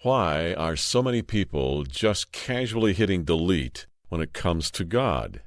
Why are so many people just casually hitting delete when it comes to God?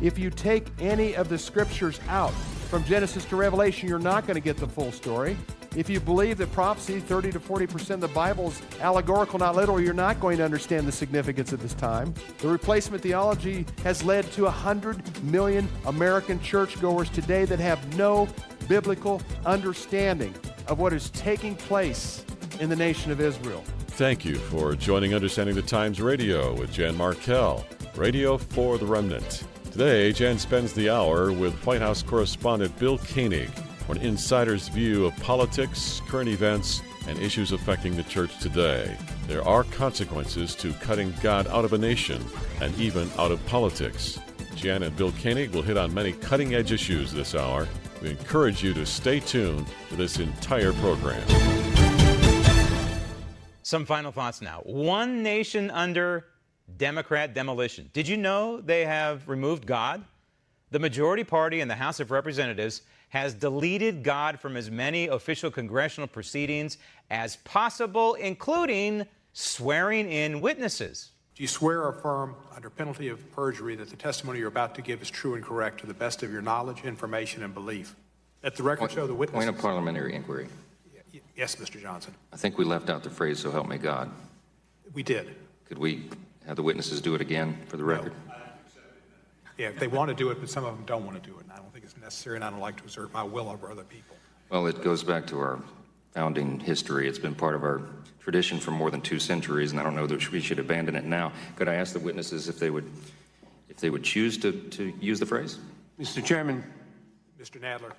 If you take any of the scriptures out, from Genesis to Revelation, you're not going to get the full story. If you believe that prophecy, 30 to 40% of the Bible is allegorical, not literal, you're not going to understand the significance of this time. The replacement theology has led to 100 million American churchgoers today that have no biblical understanding of what is taking place in the nation of Israel. Thank you for joining Understanding the Times Radio with Jan Markell, Radio for the Remnant. Today, Jan spends the hour with White House correspondent Bill Koenig for an insider's view of politics, current events, and issues affecting the church today. There are consequences to cutting God out of a nation and even out of politics. Jan and Bill Koenig will hit on many cutting-edge issues this hour. We encourage you to stay tuned to this entire program. Some final thoughts now. One nation under Democrat demolition. Did you know they have removed God? The majority party in the House of Representatives has deleted God from as many official congressional proceedings as possible, including swearing in witnesses. Do you swear or affirm under penalty of perjury that the testimony you're about to give is true and correct to the best of your knowledge, information, and belief? Let the record show the witnesses. Point of parliamentary inquiry. Yes, Mr. Johnson. I think we left out the phrase, "so help me God." We did. Could we have the witnesses do it again for the record? No. Yeah, if they want to do it, but some of them don't want to do it. And I don't think it's necessary, and I don't like to exert my will over other people. Well, it goes back to our founding history. It's been part of our tradition for more than 2 centuries, and I don't know that we should abandon it now. Could I ask the witnesses if they would choose to use the phrase? Mr. Chairman. Mr. Nadler.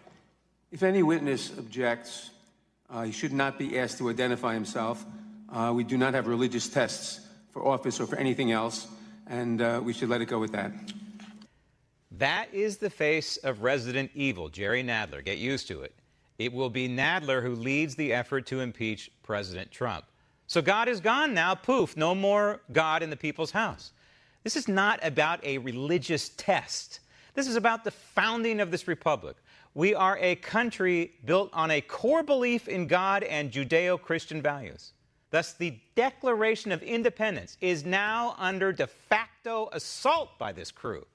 If any witness objects, he should not be asked to identify himself. We do not have religious tests for office or for anything else, and we should let it go with that. That is the face of Resident Evil, Jerry Nadler. Get used to it. It will be Nadler who leads the effort to impeach President Trump. So God is gone now. Poof, no more God in the people's house. This is not about a religious test. This is about the founding of this republic. We are a country built on a core belief in God and Judeo-Christian values. Thus, the Declaration of Independence is now under de facto assault by this crew.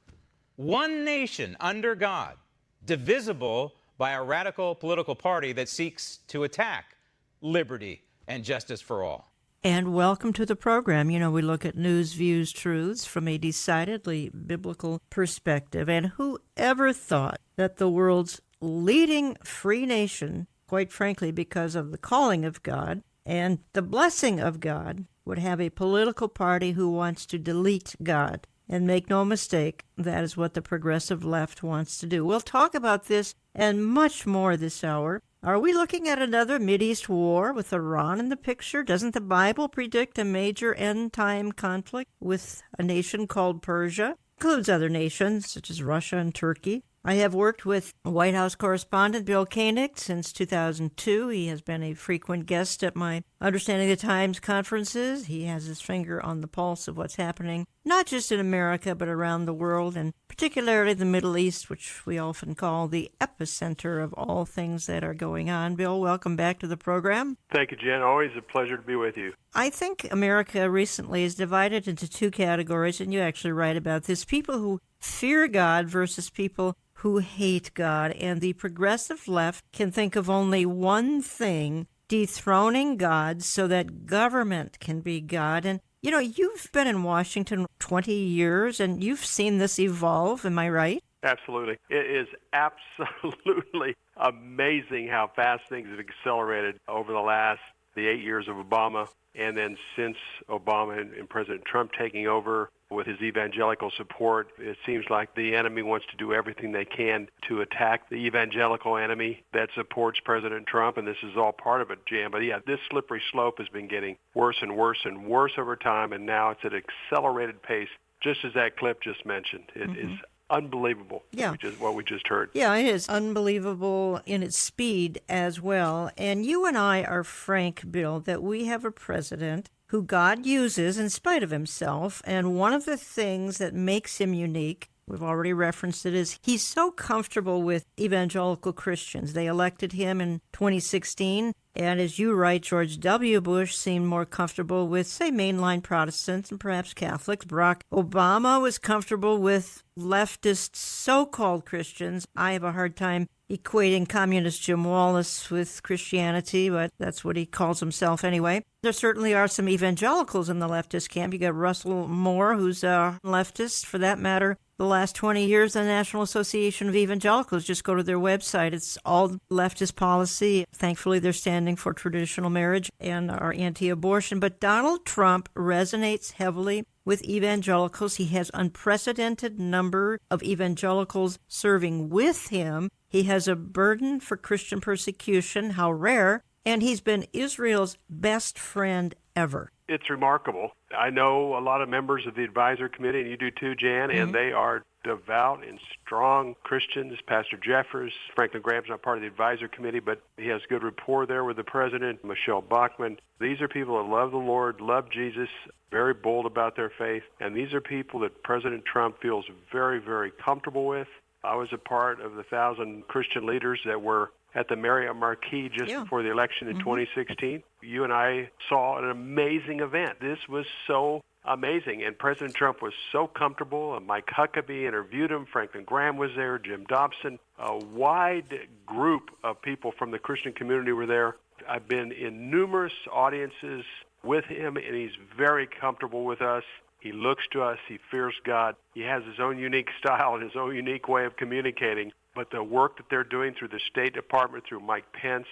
One nation under God, divisible by a radical political party that seeks to attack liberty and justice for all. And welcome to the program. You know, we look at news, views, truths from a decidedly biblical perspective. And whoever thought that the world's leading free nation, quite frankly, because of the calling of God and the blessing of God, would have a political party who wants to delete God. And make no mistake, that is what the progressive left wants to do. We'll talk about this and much more this hour. Are we looking at another Mideast war with Iran in the picture? Doesn't the Bible predict a major end-time conflict with a nation called Persia? Includes other nations such as Russia and Turkey. I have worked with White House correspondent Bill Koenig since 2002. He has been a frequent guest at my Understanding the Times conferences. He has his finger on the pulse of what's happening, not just in America, but around the world, and particularly the Middle East, which we often call the epicenter of all things that are going on. Bill, welcome back to the program. Thank you, Jen. Always a pleasure to be with you. I think America recently is divided into 2 categories, and you actually write about this: people who fear God versus people who hate God. And the progressive left can think of only one thing: dethroning God so that government can be God. And, you know, you've been in Washington 20 years, and you've seen this evolve. Am I right? Absolutely. It is absolutely amazing how fast things have accelerated over the 8 years of Obama. And then since Obama and President Trump taking over with his evangelical support, it seems like the enemy wants to do everything they can to attack the evangelical enemy that supports President Trump, and this is all part of it, Jan. But yeah, this slippery slope has been getting worse and worse and worse over time, and now it's at an accelerated pace, just as that clip just mentioned. It is unbelievable. Yeah. What we just heard. Yeah, it is unbelievable in its speed as well. And you and I are frank, Bill, that we have a president who God uses in spite of himself. And one of the things that makes him unique, we've already referenced it, is he's so comfortable with evangelical Christians. They elected him in 2016. And as you write, George W. Bush seemed more comfortable with, say, mainline Protestants and perhaps Catholics. Barack Obama was comfortable with leftist so-called Christians. I have a hard time equating communist Jim Wallace with Christianity, but that's what he calls himself anyway. There certainly are some evangelicals in the leftist camp. You got Russell Moore, who's a leftist, for that matter. The last 20 years, the National Association of Evangelicals, just go to their website. It's all leftist policy. Thankfully, they're standing for traditional marriage and are anti-abortion. But Donald Trump resonates heavily with evangelicals. He has unprecedented number of evangelicals serving with him. He has a burden for Christian persecution, how rare, and he's been Israel's best friend ever. It's remarkable. I know a lot of members of the advisory committee, and you do too, Jan, and they are devout and strong Christians. Pastor Jeffers, Franklin Graham's not part of the advisory committee, but he has good rapport there with the president, Michelle Bachmann. These are people that love the Lord, love Jesus, very bold about their faith, and these are people that President Trump feels very, very comfortable with. I was a part of the 1,000 Christian leaders that were at the Marriott Marquis just before the election in 2016. You and I saw an amazing event. This was so amazing, and President Trump was so comfortable. Mike Huckabee interviewed him. Franklin Graham was there, Jim Dobson. A wide group of people from the Christian community were there. I've been in numerous audiences with him, and he's very comfortable with us. He looks to us. He fears God. He has his own unique style and his own unique way of communicating. But the work that they're doing through the State Department, through Mike Pence,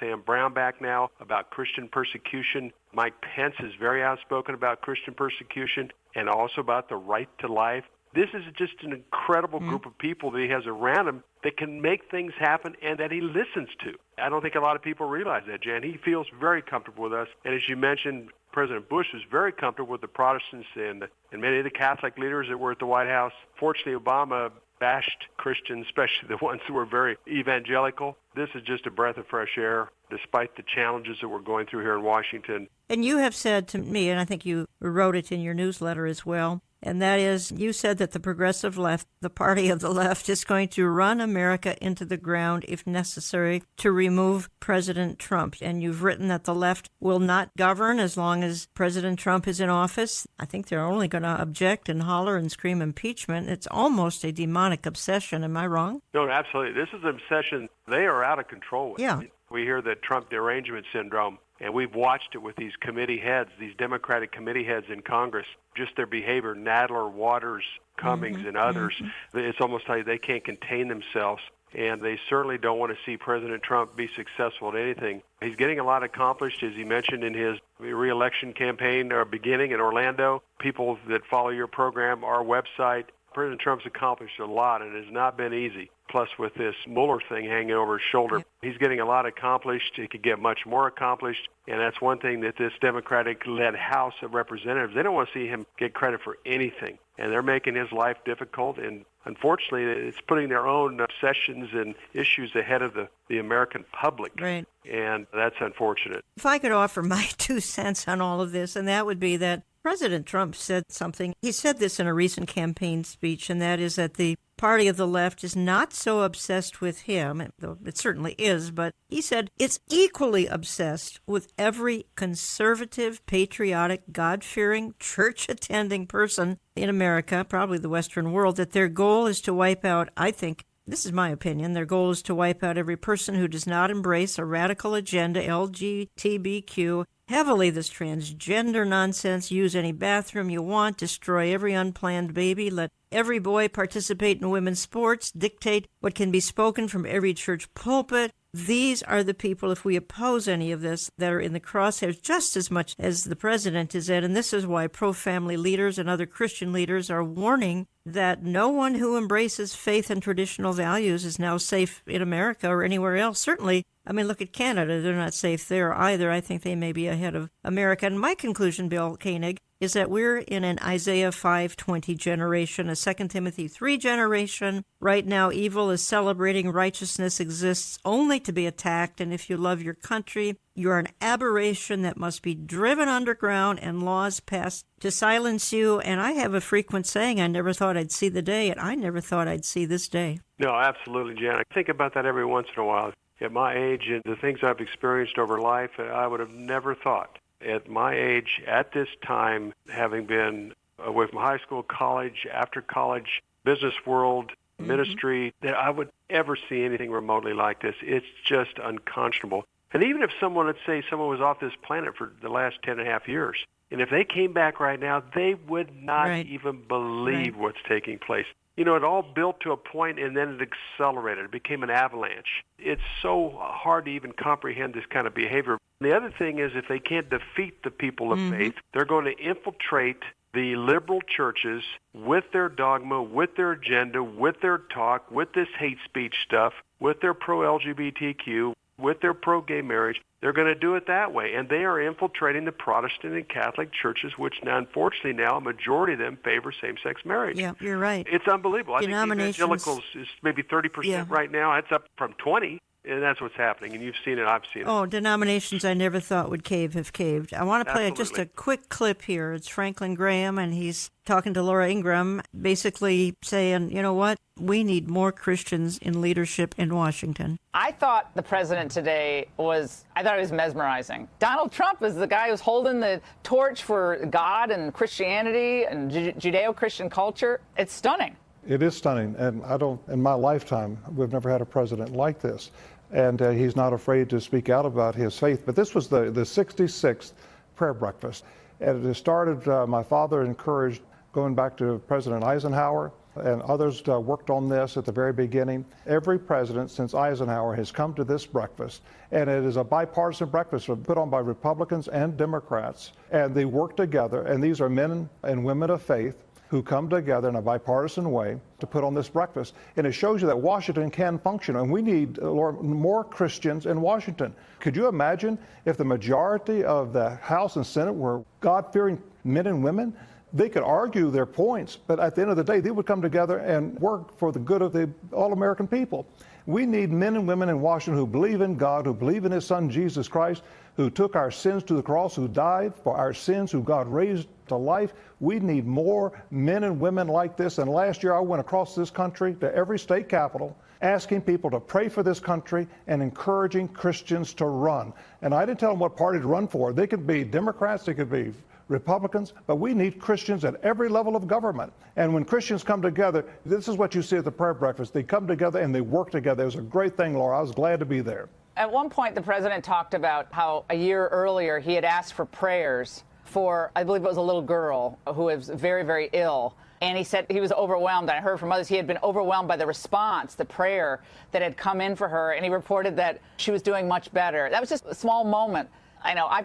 Sam Brownback now, about Christian persecution. Mike Pence is very outspoken about Christian persecution and also about the right to life. This is just an incredible group of people that he has around him that can make things happen and that he listens to. I don't think a lot of people realize that, Jan. He feels very comfortable with us. And as you mentioned, President Bush was very comfortable with the Protestants and many of the Catholic leaders that were at the White House. Fortunately, Obama bashed Christians, especially the ones who were very evangelical. This is just a breath of fresh air, despite the challenges that we're going through here in Washington. And you have said to me, and I think you wrote it in your newsletter as well, and that is, you said that the progressive left, the party of the left, is going to run America into the ground if necessary to remove President Trump. And you've written that the left will not govern as long as President Trump is in office. I think they're only going to object and holler and scream impeachment. It's almost a demonic obsession. Am I wrong? No, absolutely. This is an obsession they are out of control with. Yeah. We hear the Trump derangement syndrome. And we've watched it with these committee heads, these Democratic committee heads in Congress, just their behavior, Nadler, Waters, Cummings, and others. It's almost like they can't contain themselves, and they certainly don't want to see President Trump be successful at anything. He's getting a lot accomplished, as he mentioned in his re-election campaign beginning in Orlando. People that follow your program, our website, President Trump's accomplished a lot, and it has not been easy. Plus, with this Mueller thing hanging over his shoulder, he's getting a lot accomplished. He could get much more accomplished, and that's one thing that this Democratic-led House of Representatives, they don't want to see him get credit for anything, and they're making his life difficult, and unfortunately, it's putting their own obsessions and issues ahead of the American public, right. And that's unfortunate. If I could offer my 2 cents on all of this, and that would be that President Trump said something. He said this in a recent campaign speech, and that is that the party of the left is not so obsessed with him, though it certainly is, but he said it's equally obsessed with every conservative, patriotic, God-fearing, church-attending person in America, probably the Western world, that their goal is to wipe out, I think, this is my opinion, their goal is to wipe out every person who does not embrace a radical agenda, LGBTQ, heavily this transgender nonsense, use any bathroom you want, destroy every unplanned baby, let every boy participate in women's sports, dictate what can be spoken from every church pulpit. These are the people, if we oppose any of this, that are in the crosshairs just as much as the president is in. And this is why pro-family leaders and other Christian leaders are warning that no one who embraces faith and traditional values is now safe in America or anywhere else. Certainly, I mean, look at Canada. They're not safe there either. I think they may be ahead of America. And my conclusion, Bill Koenig, is that we're in an Isaiah 5:20 generation, a 2 Timothy 3 generation. Right now, evil is celebrating righteousness exists only to be attacked, and if you love your country, you're an aberration that must be driven underground and laws passed to silence you. And I have a frequent saying, I never thought I'd see the day, and I never thought I'd see this day. No, absolutely, Jan. I think about that every once in a while. At my age and the things I've experienced over life, I would have never thought at my age, at this time, having been away from high school, college, after college, business world, ministry, that I would ever see anything remotely like this. It's just unconscionable. And even if someone, let's say someone was off this planet for the last 10.5 years, and if they came back right now, they would not even believe what's taking place. You know, it all built to a point, and then it accelerated. It became an avalanche. It's so hard to even comprehend this kind of behavior. The other thing is, if they can't defeat the people of faith, they're going to infiltrate the liberal churches with their dogma, with their agenda, with their talk, with this hate speech stuff, with their pro-LGBTQ, with their pro-gay marriage. They're going to do it that way, and they are infiltrating the Protestant and Catholic churches, which now, unfortunately, now a majority of them favor same-sex marriage. Yeah, you're right. It's unbelievable. I think evangelicals is maybe 30% right now. It's up from 20%. And that's what's happening, and you've seen it, I've seen it. Oh, denominations I never thought would cave have caved. I want to play just a quick clip here. It's Franklin Graham, and he's talking to Laura Ingraham, basically saying, you know what, we need more Christians in leadership in Washington. I thought the president today he was mesmerizing. Donald Trump is the guy who's holding the torch for God and Christianity and Judeo-Christian culture. It's stunning. It is stunning, and in my lifetime, we've never had a president like this. And he's not afraid to speak out about his faith. But this was the 66th prayer breakfast. And it started, my father encouraged, going back to President Eisenhower, and others worked on this at the very beginning. Every president since Eisenhower has come to this breakfast, and it is a bipartisan breakfast put on by Republicans and Democrats. And they work together, and these are men and women of faith who come together in a bipartisan way to put on this breakfast. And it shows you that Washington can function, and we need more Christians in Washington. Could you imagine if the majority of the House and Senate were God-fearing men and women? They could argue their points, but at the end of the day, they would come together and work for the good of the all-American people. We need men and women in Washington who believe in God, who believe in His Son, Jesus Christ, who took our sins to the cross, who died for our sins, who God raised to life. We need more men and women like this. And last year, I went across this country to every state capital, asking people to pray for this country and encouraging Christians to run. And I didn't tell them what party to run for. They could be Democrats, they could be Republicans, but we need Christians at every level of government. And when Christians come together, this is what you see at the prayer breakfast. They come together and they work together. It was a great thing, Laura. I was glad to be there. At one point, the president talked about how a year earlier he had asked for prayers for, I believe it was a little girl who was very, very ill. And he said he was overwhelmed. I heard from others he had been overwhelmed by the response, the prayer that had come in for her. And he reported that she was doing much better. That was just a small moment. I know, I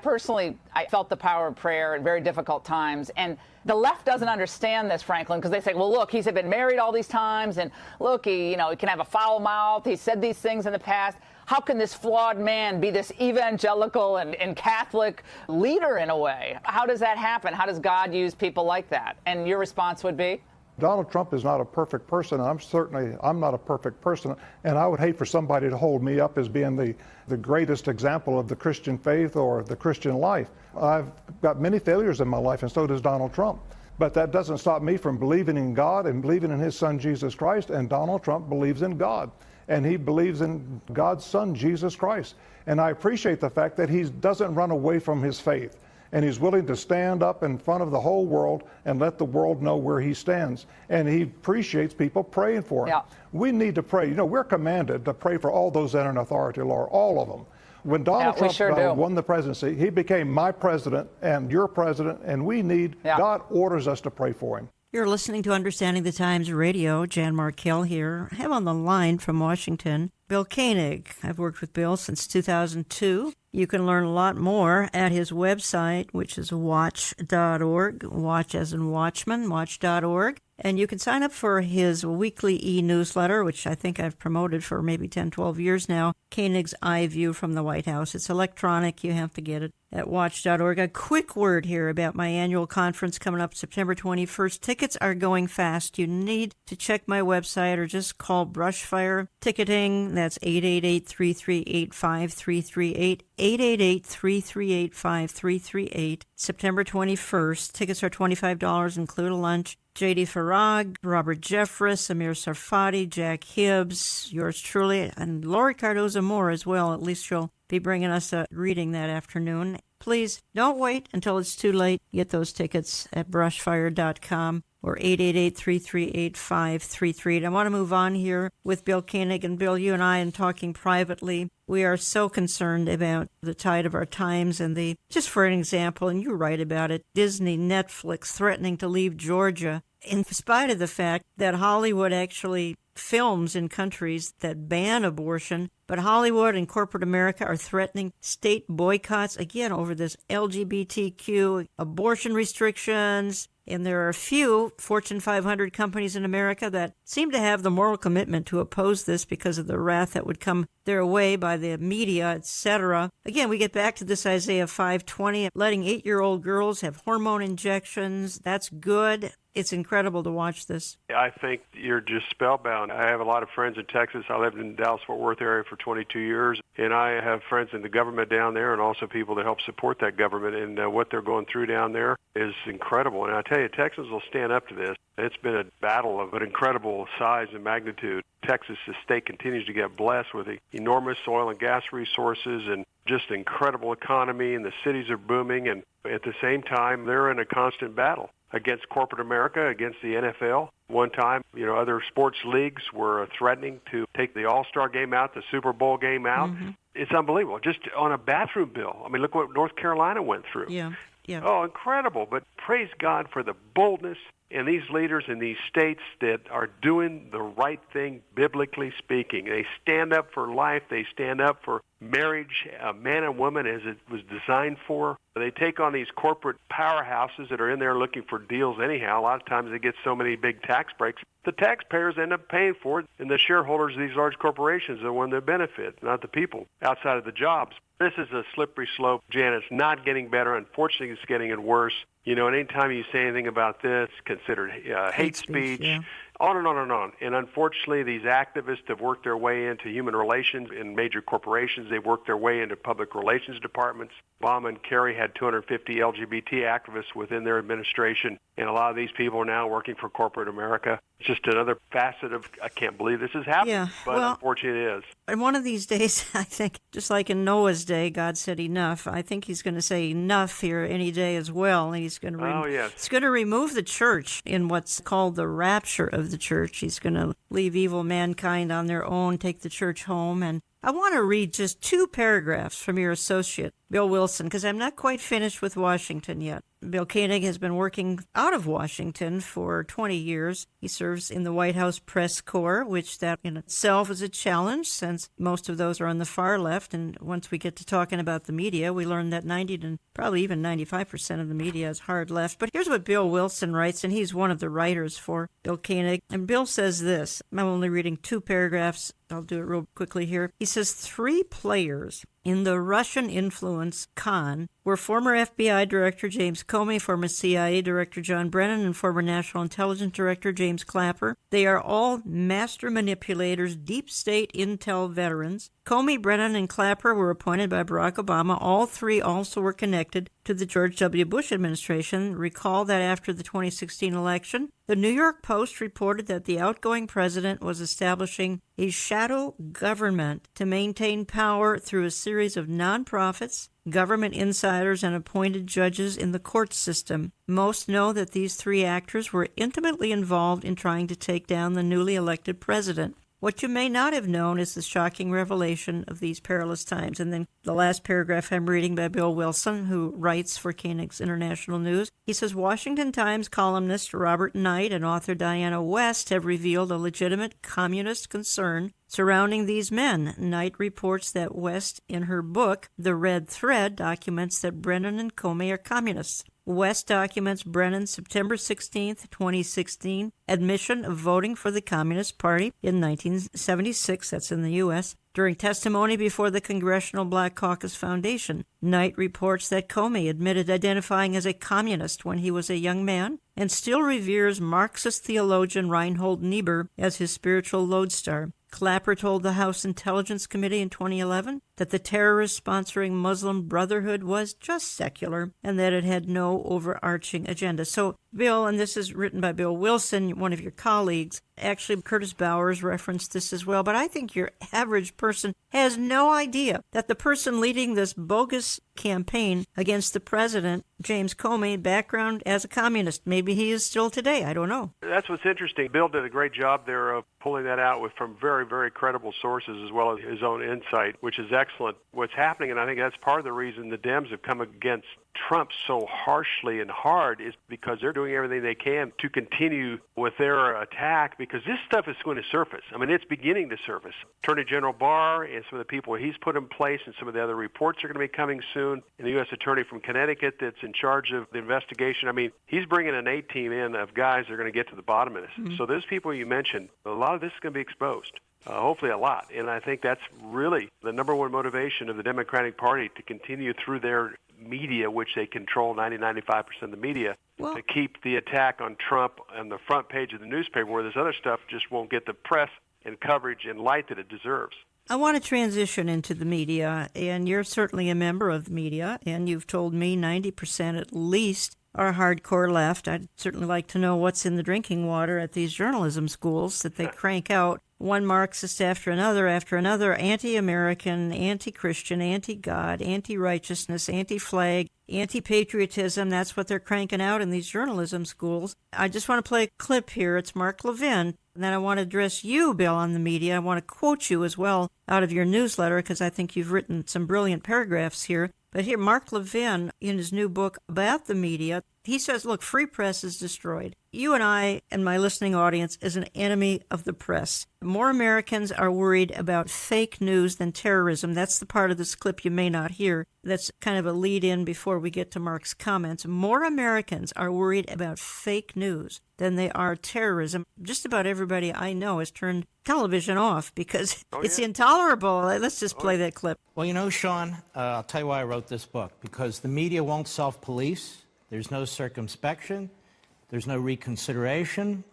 felt the power of prayer in very difficult times. And the left doesn't understand this, Franklin, because they say, well, look, he's been married all these times. And look, he can have a foul mouth. He said these things in the past. How can this flawed man be this evangelical and Catholic leader in a way? How does that happen? How does God use people like that? And your response would be? Donald Trump is not a perfect person, and I'm not a perfect person, and I would hate for somebody to hold me up as being the greatest example of the Christian faith or the Christian life. I've got many failures in my life, and so does Donald Trump. But that doesn't stop me from believing in God and believing in His Son, Jesus Christ, and Donald Trump believes in God, and he believes in God's Son, Jesus Christ. And I appreciate the fact that he doesn't run away from his faith. And he's willing to stand up in front of the whole world and let the world know where he stands. And he appreciates people praying for him. Yeah. We need to pray. We're commanded to pray for all those that are in authority, Laura, all of them. When Donald Trump won the presidency, he became my president and your president, and God orders us to pray for him. You're listening to Understanding the Times Radio. Jan Markell here. I have on the line from Washington, Bill Koenig. I've worked with Bill since 2002. You can learn a lot more at his website, which is watch.org, watch as in watchman, watch.org. And you can sign up for his weekly e-newsletter, which I think I've promoted for maybe 10, 12 years now, Koenig's Eye View from the White House. It's electronic. You have to get it at watch.org. A quick word here about my annual conference coming up September 21st. Tickets are going fast. You need to check my website or just call Brushfire Ticketing. That's 888-338-5338, 888-338-5338. September 21st. Tickets are $25, include a lunch. J.D. Farag, Robert Jeffress, Amir Sarfati, Jack Hibbs, yours truly, and Lori Cardoza Moore as well. At least she'll be bringing us a reading that afternoon. Please don't wait until it's too late. Get those tickets at brushfire.com or 888-338-5338. I want to move on here with Bill Koenig. And Bill, you and I, in talking privately, we are so concerned about the tide of our times and just for an example, and you write about it, Disney, Netflix threatening to leave Georgia in spite of the fact that Hollywood actually films in countries that ban abortion, but Hollywood and corporate America are threatening state boycotts, again, over this LGBTQ abortion restrictions. And there are a few Fortune 500 companies in America that seem to have the moral commitment to oppose this because of the wrath that would come their way by the media, etc. Again, we get back to this Isaiah 5:20, letting 8-year-old girls have hormone injections. That's good. It's incredible to watch this. I think you're just spellbound. I have a lot of friends in Texas. I lived in the Dallas-Fort Worth area for 22 years, and I have friends in the government down there and also people that help support that government, and what they're going through down there is incredible. And I tell you, Texans will stand up to this. It's been a battle of an incredible size and magnitude. Texas, the state, continues to get blessed with enormous oil and gas resources and just incredible economy, and the cities are booming, and at the same time, they're in a constant battle against corporate America, against the NFL. One time, other sports leagues were threatening to take the All-Star game out, the Super Bowl game out. Mm-hmm. It's unbelievable. Just on a bathroom bill. I mean, look what North Carolina went through. Yeah. Oh, incredible. But praise God for the boldness in these leaders in these states that are doing the right thing, biblically speaking. They stand up for life. They stand up for marriage, man and woman, as it was designed for. They take on these corporate powerhouses that are in there looking for deals anyhow. A lot of times they get so many big tax breaks. The taxpayers end up paying for it, and the shareholders of these large corporations are the one that benefit, not the people outside of the jobs. This is a slippery slope, Jan. It's not getting better. Unfortunately, it's getting worse. And anytime you say anything about this, considered hate speech. Yeah. On and on and on. And unfortunately, these activists have worked their way into human relations in major corporations. They've worked their way into public relations departments. Obama and Kerry had 250 LGBT activists within their administration, and a lot of these people are now working for corporate America. It's just another facet of, I can't believe this is happening, but unfortunately it is. And one of these days, I think, just like in Noah's day, God said enough. I think he's going to say enough here any day as well. And he's going to he's going to remove the church in what's called the rapture of the church. He's going to leave evil mankind on their own, take the church home. And I want to read just 2 paragraphs from your associate, Bill Wilson, because I'm not quite finished with Washington yet. Bill Koenig has been working out of Washington for 20 years. He serves in the White House Press Corps, which that in itself is a challenge since most of those are on the far left. And once we get to talking about the media, we learn that 90 to probably even 95% of the media is hard left. But here's what Bill Wilson writes, and he's one of the writers for Bill Koenig. And Bill says this. I'm only reading 2 paragraphs. I'll do it real quickly here. He says 3 players in the Russian influence con were former FBI Director James Comey, former CIA Director John Brennan, and former National Intelligence Director James Clapper. They are all master manipulators, deep state intel veterans. Comey, Brennan, and Clapper were appointed by Barack Obama. All 3 also were connected to the George W. Bush administration. Recall that after the 2016 election, the New York Post reported that the outgoing president was establishing a shadow government to maintain power through a series of nonprofits, government insiders, and appointed judges in the court system. Most know that these 3 actors were intimately involved in trying to take down the newly elected president. What you may not have known is the shocking revelation of these perilous times. And then the last paragraph I'm reading by Bill Wilson, who writes for Koenig's International News. He says, Washington Times columnist Robert Knight and author Diana West have revealed a legitimate communist concern surrounding these men. Knight reports that West, in her book, The Red Thread, documents that Brennan and Comey are communists. West documents Brennan's September 16, 2016, admission of voting for the Communist Party in 1976, that's in the U.S., during testimony before the Congressional Black Caucus Foundation. Knight reports that Comey admitted identifying as a communist when he was a young man and still reveres Marxist theologian Reinhold Niebuhr as his spiritual lodestar. Clapper told the House Intelligence Committee in 2011 that the terrorist sponsoring Muslim Brotherhood was just secular and that it had no overarching agenda. So, Bill, and this is written by Bill Wilson, one of your colleagues, actually Curtis Bowers referenced this as well, but I think your average person has no idea that the person leading this bogus campaign against the president, James Comey, background as a communist. Maybe he is still today. I don't know. That's what's interesting. Bill did a great job there of pulling that out from very, very credible sources as well as his own insight, which is excellent. What's happening, and I think that's part of the reason the Dems have come against Trump so harshly and hard, is because they're doing everything they can to continue with their attack, because this stuff is going to surface. I mean, it's beginning to surface. Attorney General Barr and some of the people he's put in place and some of the other reports are going to be coming soon, and the U.S. Attorney from Connecticut that's in charge of the investigation. I mean, he's bringing an A-team in of guys that are going to get to the bottom of this. Mm-hmm. So those people you mentioned, a lot of this is going to be exposed. Hopefully a lot. And I think that's really the number one motivation of the Democratic Party, to continue through their media, which they control 90-95% of the media, to keep the attack on Trump on the front page of the newspaper, where this other stuff just won't get the press and coverage and light that it deserves. I want to transition into the media, and you're certainly a member of the media, and you've told me 90% at least are hardcore left. I'd certainly like to know what's in the drinking water at these journalism schools that they crank out one Marxist after another, anti-American, anti-Christian, anti-God, anti-righteousness, anti-flag, anti-patriotism. That's what they're cranking out in these journalism schools. I just want to play a clip here. It's Mark Levin. And then I want to address you, Bill, on the media. I want to quote you as well out of your newsletter, because I think you've written some brilliant paragraphs here. But here, Mark Levin, in his new book about the media, he says, look, free press is destroyed. You and I and my listening audience is an enemy of the press. More Americans are worried about fake news than terrorism. That's the part of this clip you may not hear. That's kind of a lead-in before we get to Mark's comments. More Americans are worried about fake news than they are terrorism. Just about everybody I know has turned television off because it's intolerable. Let's just play that clip. Well, you know, Sean, I'll tell you why I wrote this book. Because the media won't self-police. There's no circumspection. There's no reconsideration.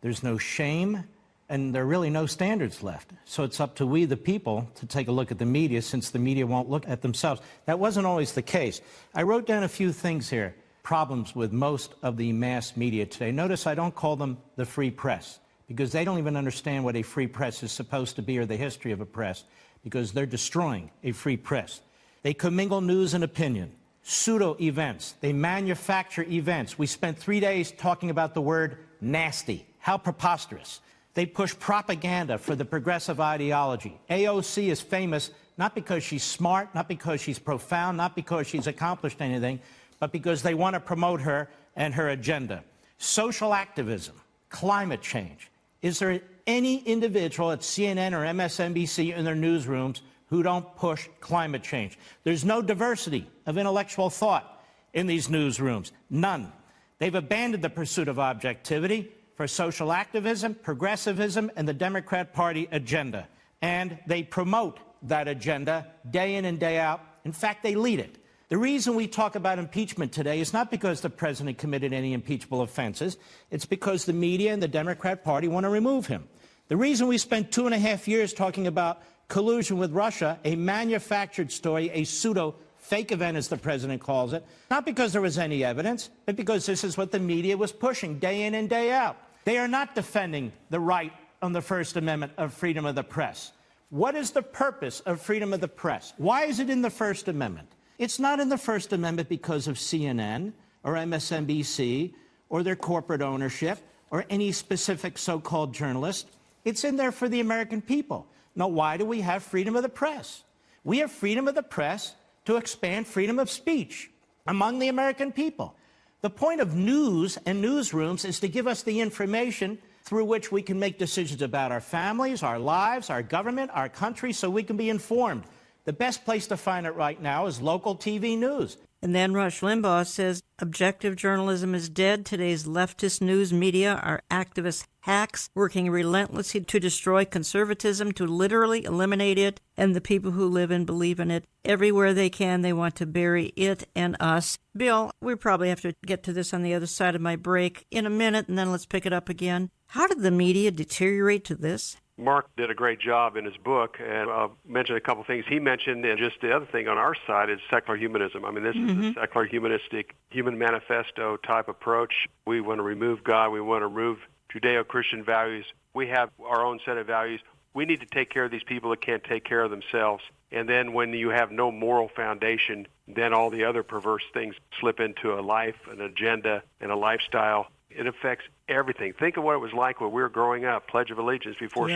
There's no shame. And there are really no standards left. So it's up to we, the people, to take a look at the media, since the media won't look at themselves. That wasn't always the case. I wrote down a few things here, problems with most of the mass media today. Notice I don't call them the free press, because they don't even understand what a free press is supposed to be or the history of a press, because they're destroying a free press. They commingle news and opinion. Pseudo-events. They manufacture events. We spent 3 days talking about the word nasty. How preposterous. They push propaganda for the progressive ideology. AOC is famous not because she's smart, not because she's profound, not because she's accomplished anything, but because they want to promote her and her agenda. Social activism, climate change. Is there any individual at CNN or MSNBC in their newsrooms who don't push climate change? There's no diversity of intellectual thought in these newsrooms. None. They've abandoned the pursuit of objectivity for social activism, progressivism, and the Democrat Party agenda. And they promote that agenda day in and day out. In fact, they lead it. The reason we talk about impeachment today is not because the president committed any impeachable offenses. It's because the media and the Democrat Party want to remove him. The reason we spent 2.5 years talking about collusion with Russia, a manufactured story, a pseudo-fake event, as the president calls it, not because there was any evidence, but because this is what the media was pushing day in and day out. They are not defending the right on the First Amendment of freedom of the press. What is the purpose of freedom of the press? Why is it in the First Amendment? It's not in the First Amendment because of CNN or MSNBC or their corporate ownership or any specific so-called journalist. It's in there for the American people. Now, why do we have freedom of the press? We have freedom of the press to expand freedom of speech among the American people. The point of news and newsrooms is to give us the information through which we can make decisions about our families, our lives, our government, our country, so we can be informed. The best place to find it right now is local TV news. And then Rush Limbaugh says Objective journalism is dead. Today's leftist news media are activist hacks working relentlessly to destroy conservatism, to literally eliminate it and the people who live and believe in it. Everywhere they can, they want to bury it and us. Bill, we probably have to get to this on the other side of my break in a minute, and then let's pick it up again. How did the media deteriorate to this? Mark did a great job in his book, and I'll mention a couple things he mentioned. And just the other thing on our side is secular humanism. I mean, this is a secular humanistic human manifesto type approach. We want to remove God. We want to remove Judeo-Christian values. We have our own set of values. We need to take care of these people that can't take care of themselves. And then when you have no moral foundation, then all the other perverse things slip into a life, an agenda, and a lifestyle. It affects everything. Think of what it was like when we were growing up, Pledge of Allegiance before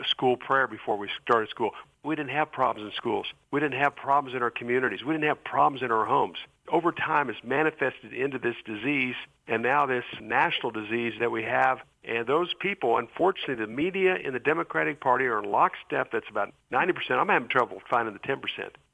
school prayer before we started school. We didn't have problems in schools. We didn't have problems in our communities. We didn't have problems in our homes. Over time, it's manifested into this disease, and now this national disease that we have. And those people, unfortunately, the media in the Democratic Party are in lockstep. That's about 90%. I'm having trouble finding the 10%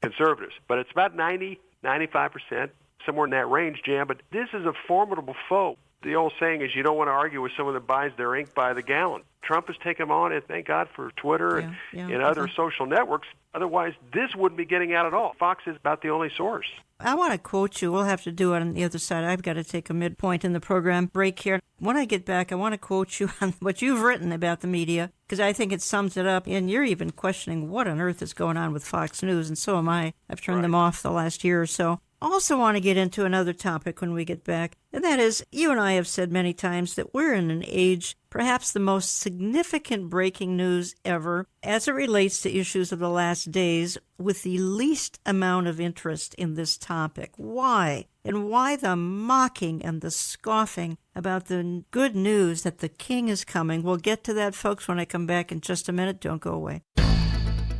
conservatives, but it's about 90, 95%, somewhere in that range, Jan. But this is a formidable foe. The old saying is you don't want to argue with someone that buys their ink by the gallon. Trump has taken them on, and thank God for Twitter and other social networks. Otherwise, this wouldn't be getting out at all. Fox is about the only source. I want to quote you. We'll have to do it on the other side. I've got to take a midpoint in the program break here. When I get back, I want to quote you on what you've written about the media, because I think it sums it up. And you're even questioning what on earth is going on with Fox News, and so am I. I've turned them off the last year or so. Also want to get into another topic when we get back, and that is, you and I have said many times that we're in an age, perhaps the most significant breaking news ever, as it relates to issues of the last days, with the least amount of interest in this topic. Why? And why the mocking and the scoffing about the good news that the King is coming? We'll get to that, folks, when I come back in just a minute. Don't go away.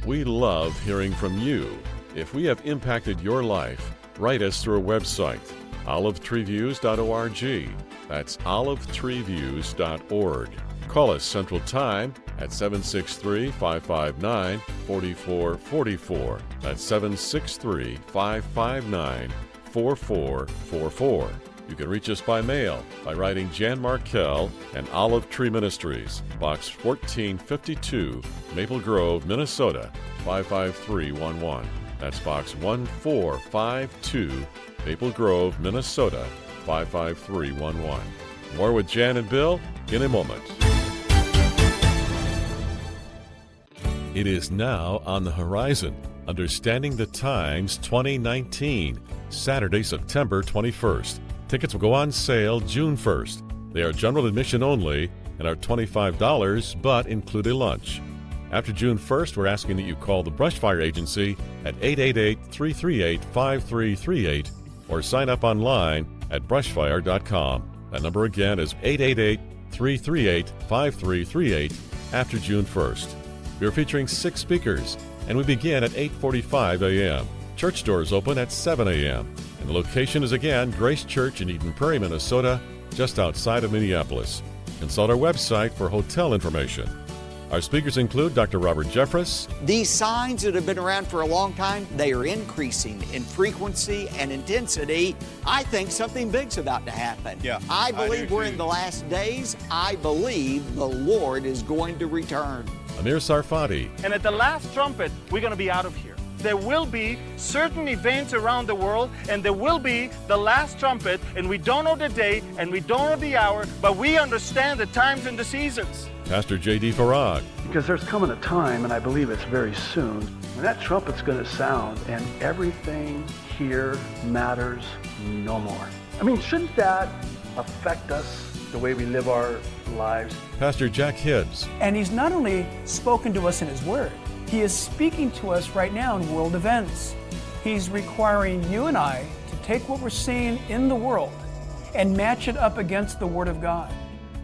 We love hearing from you. If we have impacted your life, write us through our website, olivetreeviews.org. That's olivetreeviews.org. Call us Central Time at 763-559-4444. That's 763-559-4444. You can reach us by mail by writing Jan Markell and Olive Tree Ministries, Box 1452, Maple Grove, Minnesota, 55311. That's Box 1452, Maple Grove, Minnesota, 55311. More with Jan and Bill in a moment. It is now on the horizon. Understanding the Times 2019, Saturday, September 21st. Tickets will go on sale June 1st. They are general admission only and are $25, but include a lunch. After June 1st, we're asking that you call the Brushfire Agency at 888-338-5338 or sign up online at brushfire.com. That number again is 888-338-5338 after June 1st. We are featuring 6 speakers, and we begin at 8:45 a.m. Church doors open at 7 a.m. And the location is again Grace Church in Eden Prairie, Minnesota, just outside of Minneapolis. Consult our website for hotel information. Our speakers include Dr. Robert Jeffress. These signs that have been around for a long time, they are increasing in frequency and intensity. I think something big's about to happen. I believe we're in the last days. I believe the Lord is going to return. Amir Sarfati. And at the last trumpet, we're going to be out of here. There will be certain events around the world, and there will be the last trumpet, and we don't know the day, and we don't know the hour, but we understand the times and the seasons. Pastor J.D. Farag. Because there's coming a time, and I believe it's very soon, when that trumpet's going to sound, and everything here matters no more. I mean, shouldn't that affect us, the way we live our lives? Pastor Jack Hibbs. And he's not only spoken to us in his word, he is speaking to us right now in world events. He's requiring you and I to take what we're seeing in the world and match it up against the Word of God.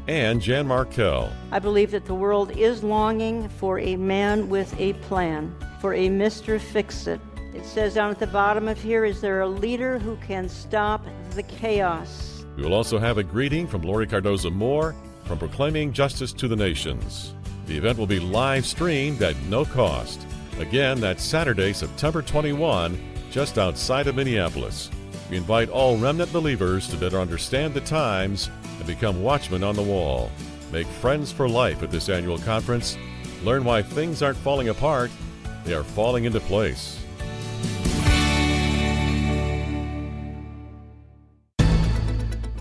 And Jan Markell. I believe that the world is longing for a man with a plan, for a Mr. Fix-It. It says down at the bottom of here, is there a leader who can stop the chaos? We will also have a greeting from Lori Cardoza Moore from Proclaiming Justice to the Nations. The event will be live streamed at no cost. Again, that's Saturday, September 21, just outside of Minneapolis. We invite all remnant believers to better understand the times and become watchmen on the wall. Make friends for life at this annual conference. Learn why things aren't falling apart, they are falling into place.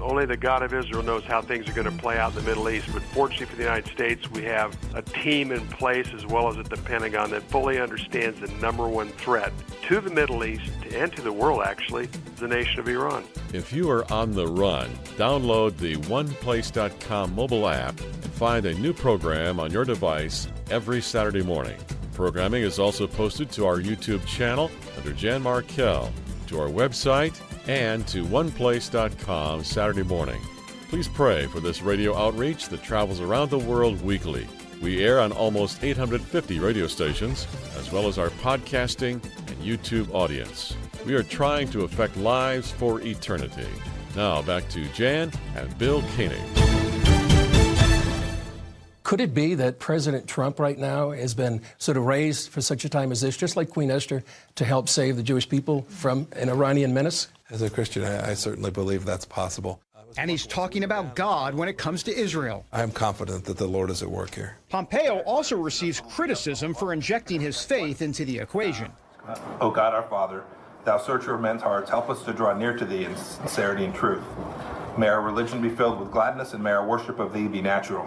Only the God of Israel knows how things are going to play out in the Middle East. But fortunately for the United States, we have a team in place as well as at the Pentagon that fully understands the number one threat to the Middle East and to the world, actually, the nation of Iran. If you are on the run, download the oneplace.com mobile app and find a new program on your device every Saturday morning. Programming is also posted to our YouTube channel under Jan Markell, to our website, and to oneplace.com Saturday morning. Please pray for this radio outreach that travels around the world weekly. We air on almost 850 radio stations, as well as our podcasting and YouTube audience. We are trying to affect lives for eternity. Now back to Jan and Bill Koenig. Could it be that President Trump right now has been sort of raised for such a time as this, just like Queen Esther, to help save the Jewish people from an Iranian menace? As a Christian, I certainly believe that's possible. And he's talking about God when it comes to Israel. I am confident that the Lord is at work here. Pompeo also receives criticism for injecting his faith into the equation. O God, our Father, thou searcher of men's hearts, help us to draw near to thee in sincerity and truth. May our religion be filled with gladness, and may our worship of thee be natural.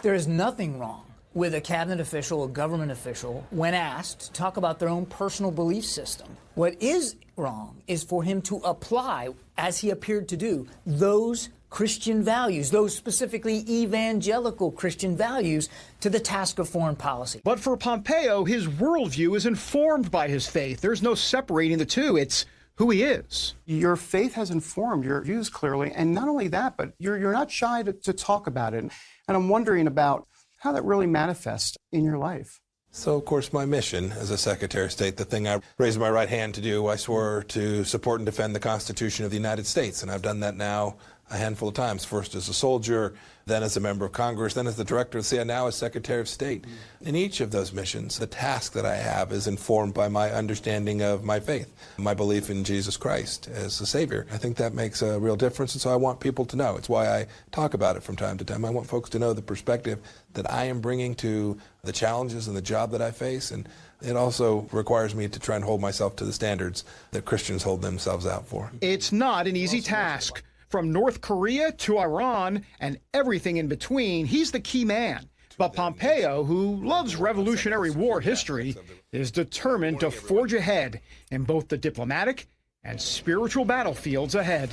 There is nothing wrong with a cabinet official, a government official, when asked to talk about their own personal belief system. What is wrong is for him to apply, as he appeared to do, those Christian values, those specifically evangelical Christian values, to the task of foreign policy. But for Pompeo, his worldview is informed by his faith. There's no separating the two. It's who he is. Your faith has informed your views clearly, and not only that, but you're not shy to talk about it. And I'm wondering about how that really manifests in your life. So, of course, my mission as a Secretary of State, the thing I raised my right hand to do, I swore to support and defend the Constitution of the United States. And I've done that now a handful of times, first as a soldier, then as a member of Congress, then as the Director of CIA, now as Secretary of State. In each of those missions, the task that I have is informed by my understanding of my faith, my belief in Jesus Christ as the Savior. I think that makes a real difference, and so I want people to know. It's why I talk about it from time to time. I want folks to know the perspective that I am bringing to the challenges and the job that I face, and it also requires me to try and hold myself to the standards that Christians hold themselves out for. It's not an easy task. From North Korea to Iran and everything in between, he's the key man. But Pompeo, who loves Revolutionary War history, is determined to forge ahead in both the diplomatic and spiritual battlefields ahead.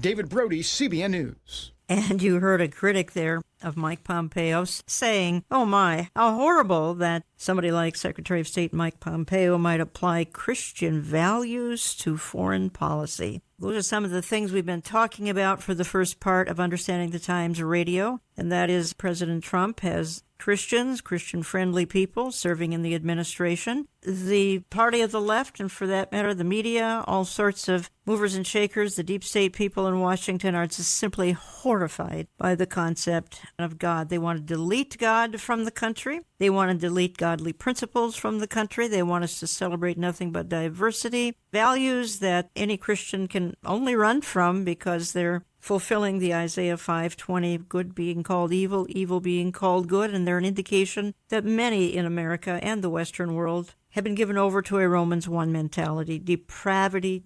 David Brody, CBN News. And you heard a critic there of Mike Pompeo saying, oh my, how horrible that somebody like Secretary of State Mike Pompeo might apply Christian values to foreign policy. Those are some of the things we've been talking about for the first part of Understanding the Times Radio, and that is President Trump has Christians, Christian-friendly people serving in the administration. The party of the left, and for that matter, the media, all sorts of movers and shakers, the deep state people in Washington are just simply horrified by the concept of God. They want to delete God from the country. They want to delete godly principles from the country. They want us to celebrate nothing but diversity, values that any Christian can only run from because they're fulfilling the Isaiah 5:20, good being called evil, evil being called good, and they're an indication that many in America and the Western world have been given over to a Romans 1 mentality, depravity.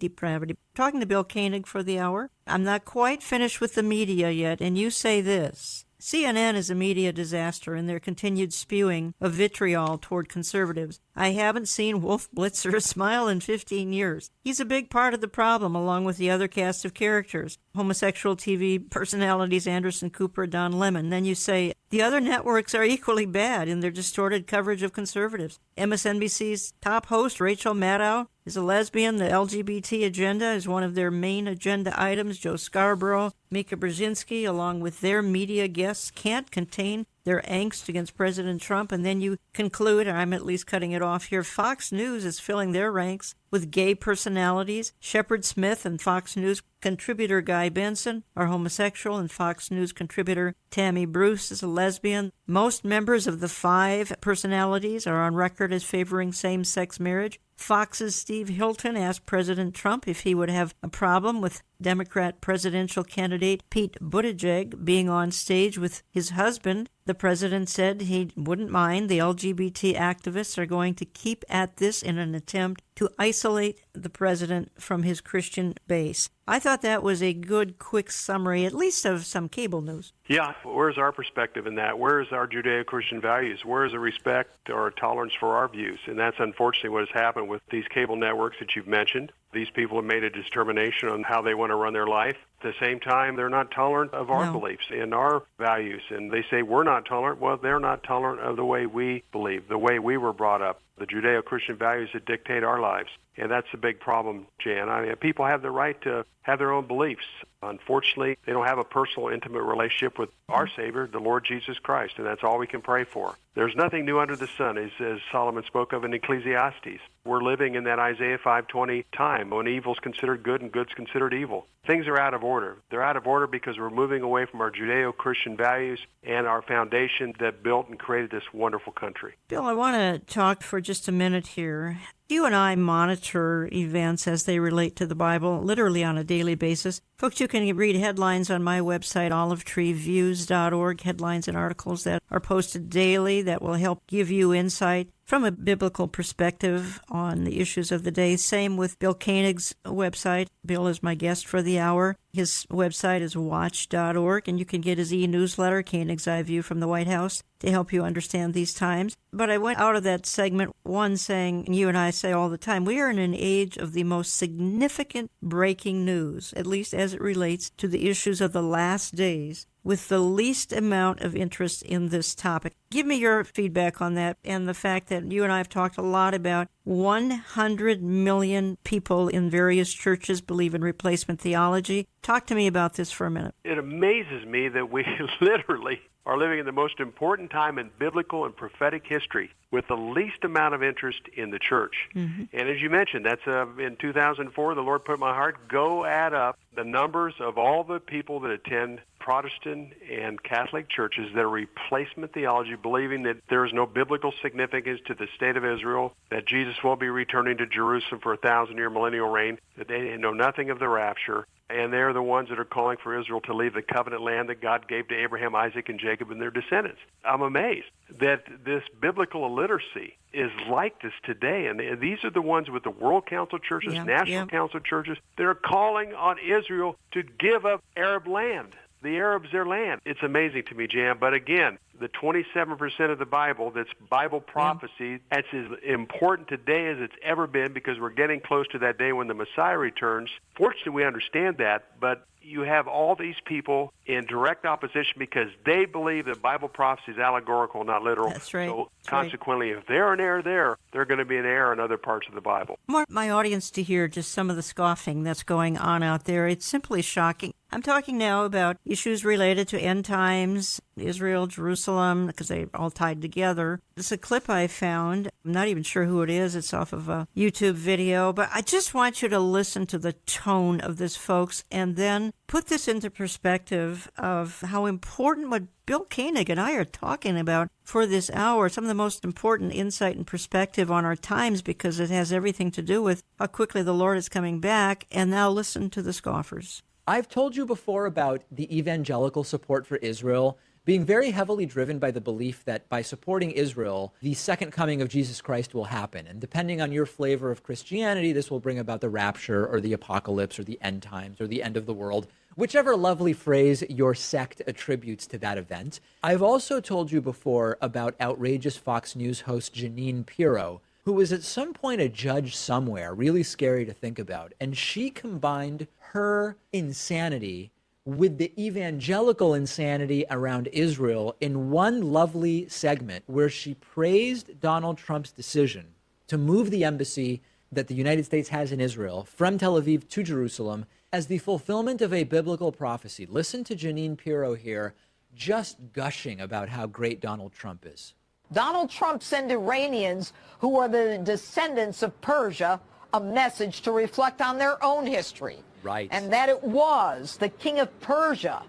Talking to Bill Koenig for the hour. I'm not quite finished with the media yet, and you say this. CNN is a media disaster in their continued spewing of vitriol toward conservatives. I haven't seen Wolf Blitzer smile in 15 years. He's a big part of the problem, along with the other cast of characters. Homosexual TV personalities Anderson Cooper, Don Lemon. Then you say, the other networks are equally bad in their distorted coverage of conservatives. MSNBC's top host, Rachel Maddow, is a lesbian. The LGBT agenda is one of their main agenda items. Joe Scarborough, Mika Brzezinski, along with their media guests, can't contain their angst against President Trump, and then you conclude, and I'm at least cutting it off here, Fox News is filling their ranks with gay personalities. Shepard Smith and Fox News contributor Guy Benson are homosexual, and Fox News contributor Tammy Bruce is a lesbian. Most members of the 5 personalities are on record as favoring same-sex marriage. Fox's Steve Hilton asked President Trump if he would have a problem with Democrat presidential candidate Pete Buttigieg being on stage with his husband. The president said he wouldn't mind. The LGBT activists are going to keep at this in an attempt to isolate the president from his Christian base. I thought that was a good, quick summary, at least of some cable news. Yeah, where's our perspective in that? Where is our Judeo-Christian values? Where is the respect or tolerance for our views? And that's unfortunately what has happened with these cable networks that you've mentioned. These people have made a determination on how they want to run their life. At the same time, they're not tolerant of our beliefs and our values. And they say we're not tolerant. Well, they're not tolerant of the way we believe, the way we were brought up, the Judeo-Christian values that dictate our lives. And that's a big problem, Jan. I mean, people have the right to have their own beliefs. Unfortunately, they don't have a personal, intimate relationship with our Savior, the Lord Jesus Christ, and that's all we can pray for. There's nothing new under the sun, as Solomon spoke of in Ecclesiastes. We're living in that Isaiah 5:20 time when evil's considered good and good's considered evil. Things are out of order. They're out of order because we're moving away from our Judeo-Christian values and our foundation that built and created this wonderful country. Bill, I want to talk for just a minute here. You and I monitor events as they relate to the Bible, literally on a daily basis. Folks, you can read headlines on my website, olivetreeviews.org, headlines and articles that are posted daily that will help give you insight from a biblical perspective on the issues of the day. Same with Bill Koenig's website. Bill is my guest for the hour. His website is watch.org, and you can get his e-newsletter, Koenig's Eye View from the White House, to help you understand these times. But I went out of that segment, one saying, and you and I say all the time, we are in an age of the most significant breaking news, at least as it relates to the issues of the last days, with the least amount of interest in this topic. Give me your feedback on that and the fact that you and I have talked a lot about 100 million people in various churches believe in replacement theology. Talk to me about this for a minute. It amazes me that we literally are living in the most important time in biblical and prophetic history with the least amount of interest in the church. Mm-hmm. And as you mentioned, that's in 2004, the Lord put in my heart, go add up the numbers of all the people that attend Protestant and Catholic churches that are replacement theology, believing that there is no biblical significance to the state of Israel, that Jesus will be returning to Jerusalem for a 1,000-year millennial reign, that they know nothing of the rapture. And they're the ones that are calling for Israel to leave the covenant land that God gave to Abraham, Isaac, and Jacob and their descendants. I'm amazed that this biblical illiteracy is like this today. And these are the ones with the World Council churches, National Council churches, that are calling on Israel to give up Arab land. The Arabs, their land. It's amazing to me, Jan. But again, the 27% of the Bible that's Bible prophecy, that's as important today as it's ever been because we're getting close to that day when the Messiah returns. Fortunately, we understand that, but you have all these people in direct opposition because they believe that Bible prophecy is allegorical, not literal. That's right. So consequently, if they're an error there, they're going to be an error in other parts of the Bible. I want my audience to hear just some of the scoffing that's going on out there. It's simply shocking. I'm talking now about issues related to end times, Israel, Jerusalem, because they're all tied together. This is a clip I found. I'm not even sure who it is. It's off of a YouTube video. But I just want you to listen to the tone of this, folks, and then put this into perspective of how important what Bill Koenig and I are talking about for this hour, some of the most important insight and perspective on our times, because it has everything to do with how quickly the Lord is coming back. And now listen to the scoffers. I've told you before about the evangelical support for Israel being very heavily driven by the belief that by supporting Israel, the second coming of Jesus Christ will happen. And depending on your flavor of Christianity, this will bring about the rapture or the apocalypse or the end times or the end of the world, whichever lovely phrase your sect attributes to that event. I've also told you before about outrageous Fox News host Jeanine Pirro, who was at some point a judge somewhere, really scary to think about. And she combined her insanity with the evangelical insanity around Israel in one lovely segment where she praised Donald Trump's decision to move the embassy that the United States has in Israel from Tel Aviv to Jerusalem as the fulfillment of a biblical prophecy. Listen to Jeanine Pirro here just gushing about how great Donald Trump is. Donald Trump sent Iranians who are the descendants of Persia a message to reflect on their own history. Right. And that it was the king of Persia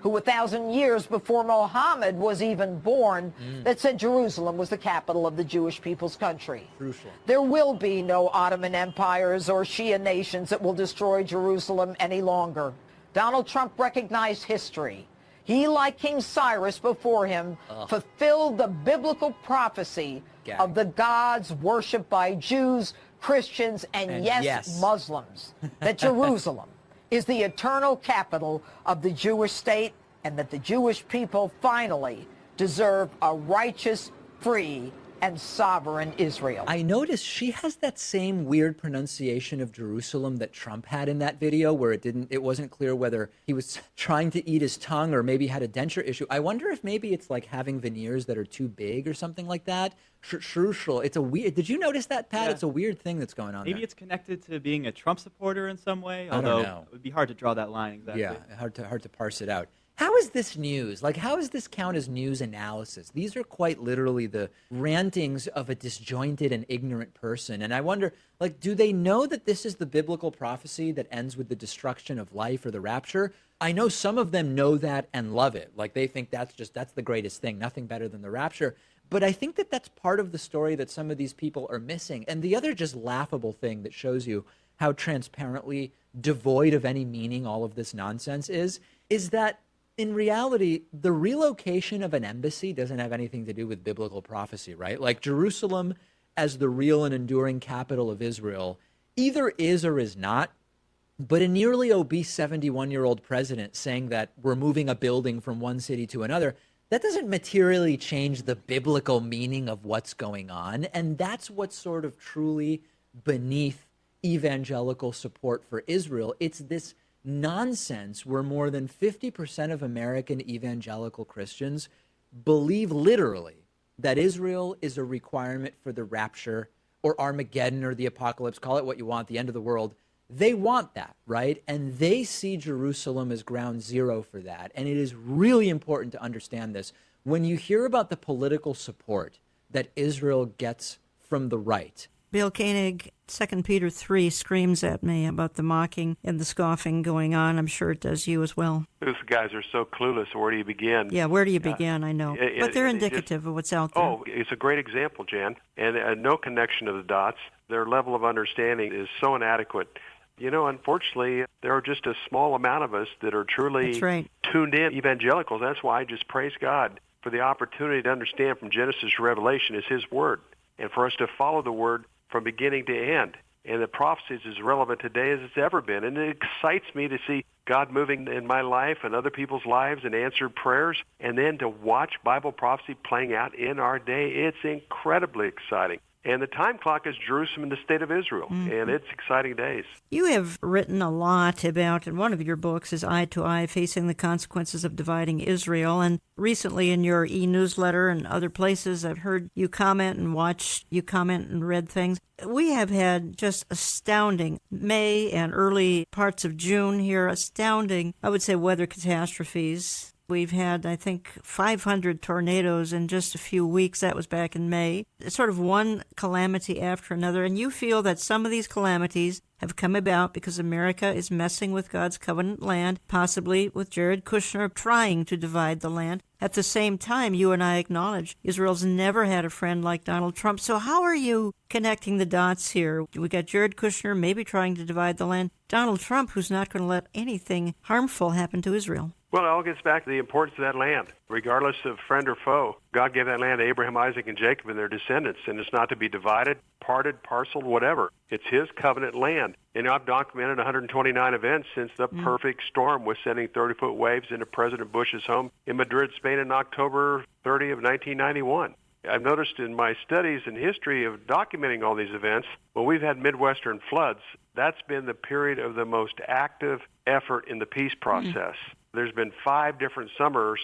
who 1,000 years before Muhammad was even born that said Jerusalem was the capital of the Jewish people's country. Crucial. There will be no Ottoman empires or Shia nations that will destroy Jerusalem any longer. Donald Trump recognized history. He, like King Cyrus before him, fulfilled the biblical prophecy of the gods worshipped by Jews, Christians, and yes, Muslims, that Jerusalem is the eternal capital of the Jewish state, and that the Jewish people finally deserve a righteous, free, and sovereign Israel. I noticed she has that same weird pronunciation of Jerusalem that Trump had in that video, where it wasn't clear whether he was trying to eat his tongue or maybe had a denture issue. I wonder if maybe it's like having veneers that are too big or something like that. It's a weird. Did you notice that, Pat? Yeah. It's a weird thing that's going on. Maybe there. It's connected to being a Trump supporter in some way. I don't know. It would be hard to draw that line exactly. Yeah, hard to parse it out. How is this news? Like, how does this count as news analysis? These are quite literally the rantings of a disjointed and ignorant person. And I wonder, like, do they know that this is the biblical prophecy that ends with the destruction of life or the rapture? I know some of them know that and love it. Like, they think that's the greatest thing, nothing better than the rapture. But I think that that's part of the story that some of these people are missing. And the other just laughable thing that shows you how transparently devoid of any meaning all of this nonsense is that in reality, the relocation of an embassy doesn't have anything to do with biblical prophecy, right? Like, Jerusalem as the real and enduring capital of Israel either is or is not. But a nearly obese 71-year-old president saying that we're moving a building from one city to another, that doesn't materially change the biblical meaning of what's going on. And that's what's sort of truly beneath evangelical support for Israel. It's this nonsense where more than 50% of American evangelical Christians believe literally that Israel is a requirement for the rapture or Armageddon or the apocalypse, call it what you want, the end of the world. They want that, right? And they see Jerusalem as ground zero for that. And it is really important to understand this. When you hear about the political support that Israel gets from the right. Bill Koenig, 2 Peter 3 screams at me about the mocking and the scoffing going on. I'm sure it does you as well. Those guys are so clueless. Where do you begin? Yeah, where do you begin? I know. But they're indicative of what's out there. Oh, it's a great example, Jan. And no connection of the dots. Their level of understanding is so inadequate. You know, unfortunately, there are just a small amount of us that are truly tuned in evangelicals. That's why I just praise God for the opportunity to understand from Genesis to Revelation is His Word, and for us to follow the Word from beginning to end. And the prophecy is as relevant today as it's ever been. And it excites me to see God moving in my life and other people's lives and answered prayers, and then to watch Bible prophecy playing out in our day. It's incredibly exciting. And the time clock is Jerusalem and the state of Israel, and it's exciting days. You have written a lot about, and one of your books is Eye to Eye, Facing the Consequences of Dividing Israel. And recently in your e-newsletter and other places, I've heard you comment and watched you comment and read things. We have had just astounding May and early parts of June here, astounding, I would say, weather catastrophes. We've had, I think, 500 tornadoes in just a few weeks. That was back in May. It's sort of one calamity after another. And you feel that some of these calamities have come about because America is messing with God's covenant land, possibly with Jared Kushner trying to divide the land. At the same time, you and I acknowledge Israel's never had a friend like Donald Trump. So how are you connecting the dots here? We got Jared Kushner maybe trying to divide the land. Donald Trump, who's not going to let anything harmful happen to Israel. Well, it all gets back to the importance of that land. Regardless of friend or foe, God gave that land to Abraham, Isaac, and Jacob and their descendants, and it's not to be divided, parted, parceled, whatever. It's His covenant land. And I've documented 129 events since the perfect storm was sending 30-foot waves into President Bush's home in Madrid, Spain in October 30 of 1991. I've noticed in my studies and history of documenting all these events, when we've had Midwestern floods, that's been the period of the most active effort in the peace process. There's been 5 different summers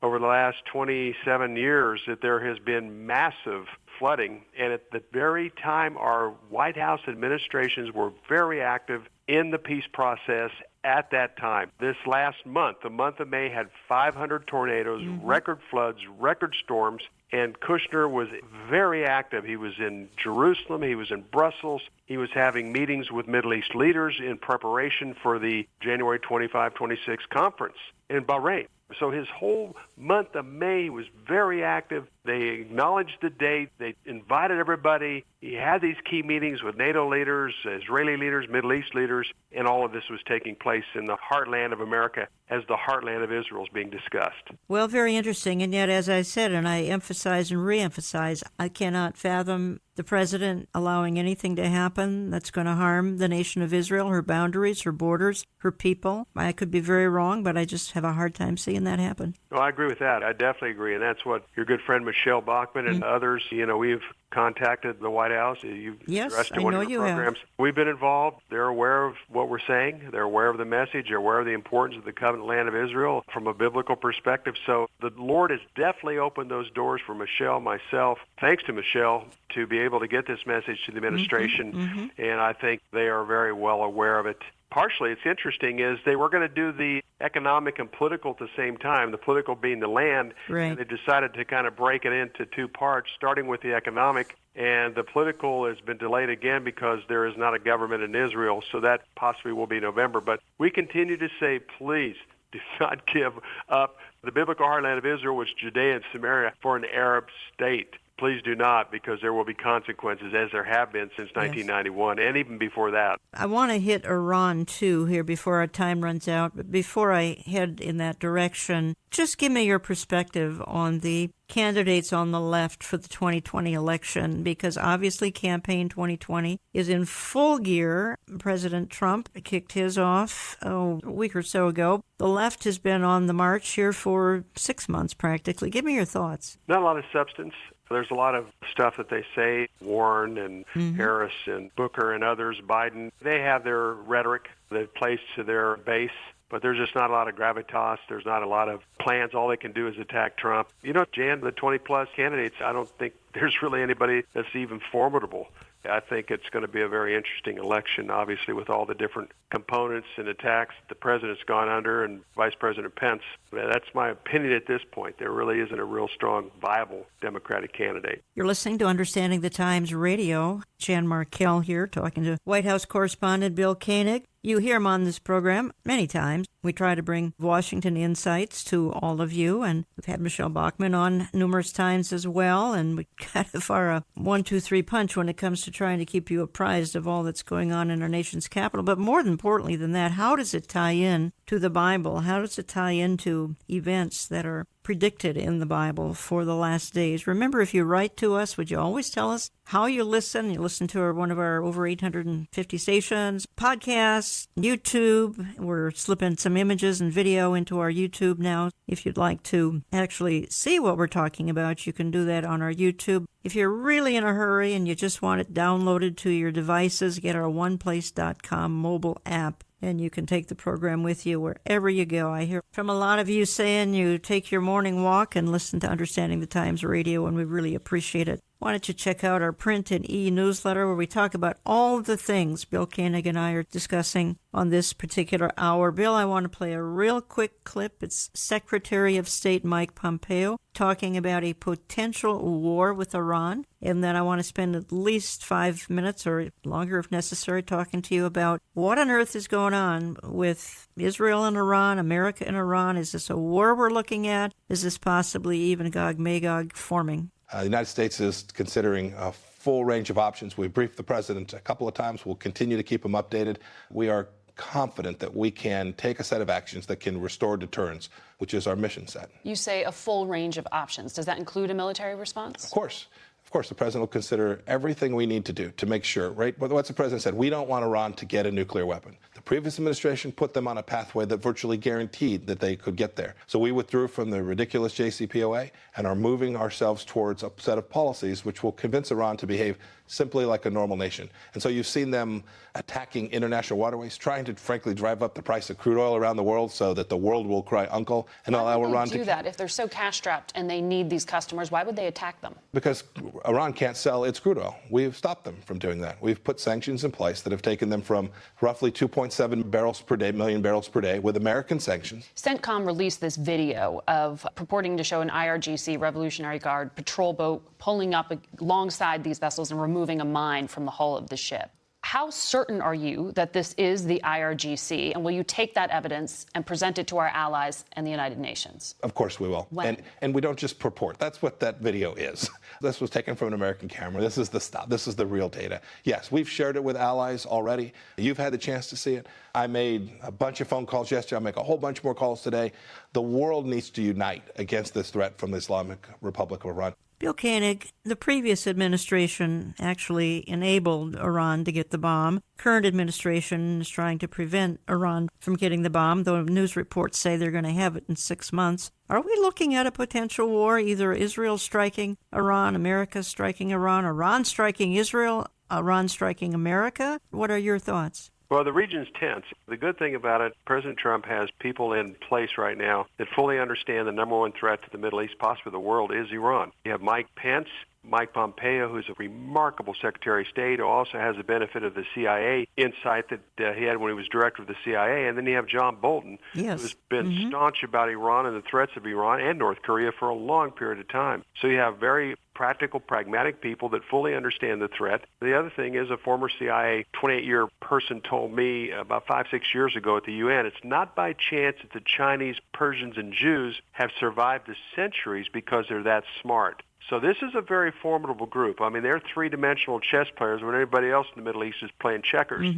over the last 27 years that there has been massive flooding. And at the very time our White House administrations were very active in the peace process at that time. This last month, the month of May, had 500 tornadoes, record floods, record storms, and Kushner was very active. He was in Jerusalem. He was in Brussels. He was having meetings with Middle East leaders in preparation for the January 25-26 conference in Bahrain. So his whole month of May was very active. They acknowledged the date. They invited everybody. He had these key meetings with NATO leaders, Israeli leaders, Middle East leaders, and all of this was taking place in the heartland of America as the heartland of Israel is being discussed. Well, very interesting. And yet, as I said, and I emphasize and reemphasize, I cannot fathom the president allowing anything to happen that's going to harm the nation of Israel, her boundaries, her borders, her people. I could be very wrong, but I just have a hard time seeing that happen. No, I agree with that. I definitely agree. And that's what your good friend Michelle Bachmann and others, we've contacted the White House. You've addressed in one of your programs. We've been involved. They're aware of what we're saying. They're aware of the message. They're aware of the importance of the covenant land of Israel from a biblical perspective. So the Lord has definitely opened those doors for Michelle, myself, thanks to Michelle, to be able to get this message to the administration. And I think they are very well aware of it. Partially, it's interesting, is they were going to do the economic and political at the same time, the political being the land, and they decided to kind of break it into two parts, starting with the economic, and the political has been delayed again because there is not a government in Israel, so that possibly will be November. But we continue to say, please, do not give up the biblical heartland of Israel, which is Judea and Samaria, for an Arab state. Please do not, because there will be consequences, as there have been since 1991, and even before that. I want to hit Iran, too, here before our time runs out. But before I head in that direction, just give me your perspective on the candidates on the left for the 2020 election, because obviously Campaign 2020 is in full gear. President Trump kicked his off a week or so ago. The left has been on the march here for 6 months practically. Give me your thoughts. Not a lot of substance. There's a lot of stuff that they say, Warren and Harris and Booker and others, Biden, they have their rhetoric that plays to their base, but there's just not a lot of gravitas. There's not a lot of plans. All they can do is attack Trump. Jan, the 20-plus candidates, I don't think there's really anybody that's even formidable. I think it's going to be a very interesting election, obviously, with all the different components and attacks the president's gone under and Vice President Pence. That's my opinion at this point. There really isn't a real strong, viable Democratic candidate. You're listening to Understanding the Times Radio. Jan Markell here, talking to White House correspondent Bill Koenig. You hear him on this program many times. We try to bring Washington insights to all of you, and we've had Michelle Bachmann on numerous times as well, and we kind of are a 1-2-3 punch when it comes to trying to keep you apprised of all that's going on in our nation's capital. But more importantly than that, how does it tie in to the Bible? How does it tie into events that are predicted in the Bible for the last days? Remember, if you write to us, would you always tell us how you listen? You listen to one of our over 850 stations, podcasts, YouTube. We're slipping some images and video into our YouTube now. If you'd like to actually see what we're talking about, you can do that on our YouTube. If you're really in a hurry and you just want it downloaded to your devices, get our oneplace.com mobile app, and you can take the program with you wherever you go. I hear from a lot of you saying you take your morning walk and listen to Understanding the Times Radio, and we really appreciate it. Why don't you check out our print and e-newsletter where we talk about all the things Bill Koenig and I are discussing on this particular hour. Bill, I want to play a real quick clip. It's Secretary of State Mike Pompeo talking about a potential war with Iran. And then I want to spend at least 5 minutes or longer if necessary talking to you about what on earth is going on with Israel and Iran, America and Iran. Is this a war we're looking at? Is this possibly even Gog-Magog forming? The United States is considering a full range of options. We briefed the president a couple of times. We'll continue to keep him updated. We are confident that we can take a set of actions that can restore deterrence, which is our mission set. You say a full range of options. Does that include a military response? Of course. Of course, the president will consider everything we need to do to make sure, right? But what's the president said? We don't want Iran to get a nuclear weapon. The previous administration put them on a pathway that virtually guaranteed that they could get there. So we withdrew from the ridiculous JCPOA and are moving ourselves towards a set of policies which will convince Iran to behave simply like a normal nation. And so you've seen them attacking international waterways, trying to, frankly, drive up the price of crude oil around the world so that the world will cry uncle and allow Iran to do that. If they're so cash-strapped and they need these customers, why would they attack them? Because Iran can't sell its crude oil. We've stopped them from doing that. We've put sanctions in place that have taken them from roughly 2.7 barrels per day, million barrels per day, with American sanctions. CENTCOM released this video of purporting to show an IRGC Revolutionary Guard patrol boat pulling up alongside these vessels and removing a mine from the hull of the ship. How certain are you that this is the IRGC, and will you take that evidence and present it to our allies and the United Nations? Of course we will. When? And we don't just purport. That's what that video is. This was taken from an American camera. This is the stuff. This is the real data. Yes, we've shared it with allies already. You've had the chance to see it. I made a bunch of phone calls yesterday. I'll make a whole bunch more calls today. The world needs to unite against this threat from the Islamic Republic of Iran. Bill Koenig, the previous administration actually enabled Iran to get the bomb. Current administration is trying to prevent Iran from getting the bomb, though news reports say they're going to have it in 6 months. Are we looking at a potential war, either Israel striking Iran, America striking Iran striking Israel, Iran striking America? What are your thoughts? Well, the region's tense. The good thing about it, President Trump has people in place right now that fully understand the number one threat to the Middle East, possibly the world, is Iran. You have Mike Pompeo, who's a remarkable Secretary of State, who also has the benefit of the CIA insight that he had when he was director of the CIA. And then you have John Bolton, who's been staunch about Iran and the threats of Iran and North Korea for a long period of time. So you have very practical, pragmatic people that fully understand the threat. The other thing is a former CIA 28-year person told me about 5-6 years ago at the UN, it's not by chance that the Chinese, Persians, and Jews have survived the centuries because they're that smart. So this is a very formidable group. I mean, they're three-dimensional chess players when everybody else in the Middle East is playing checkers.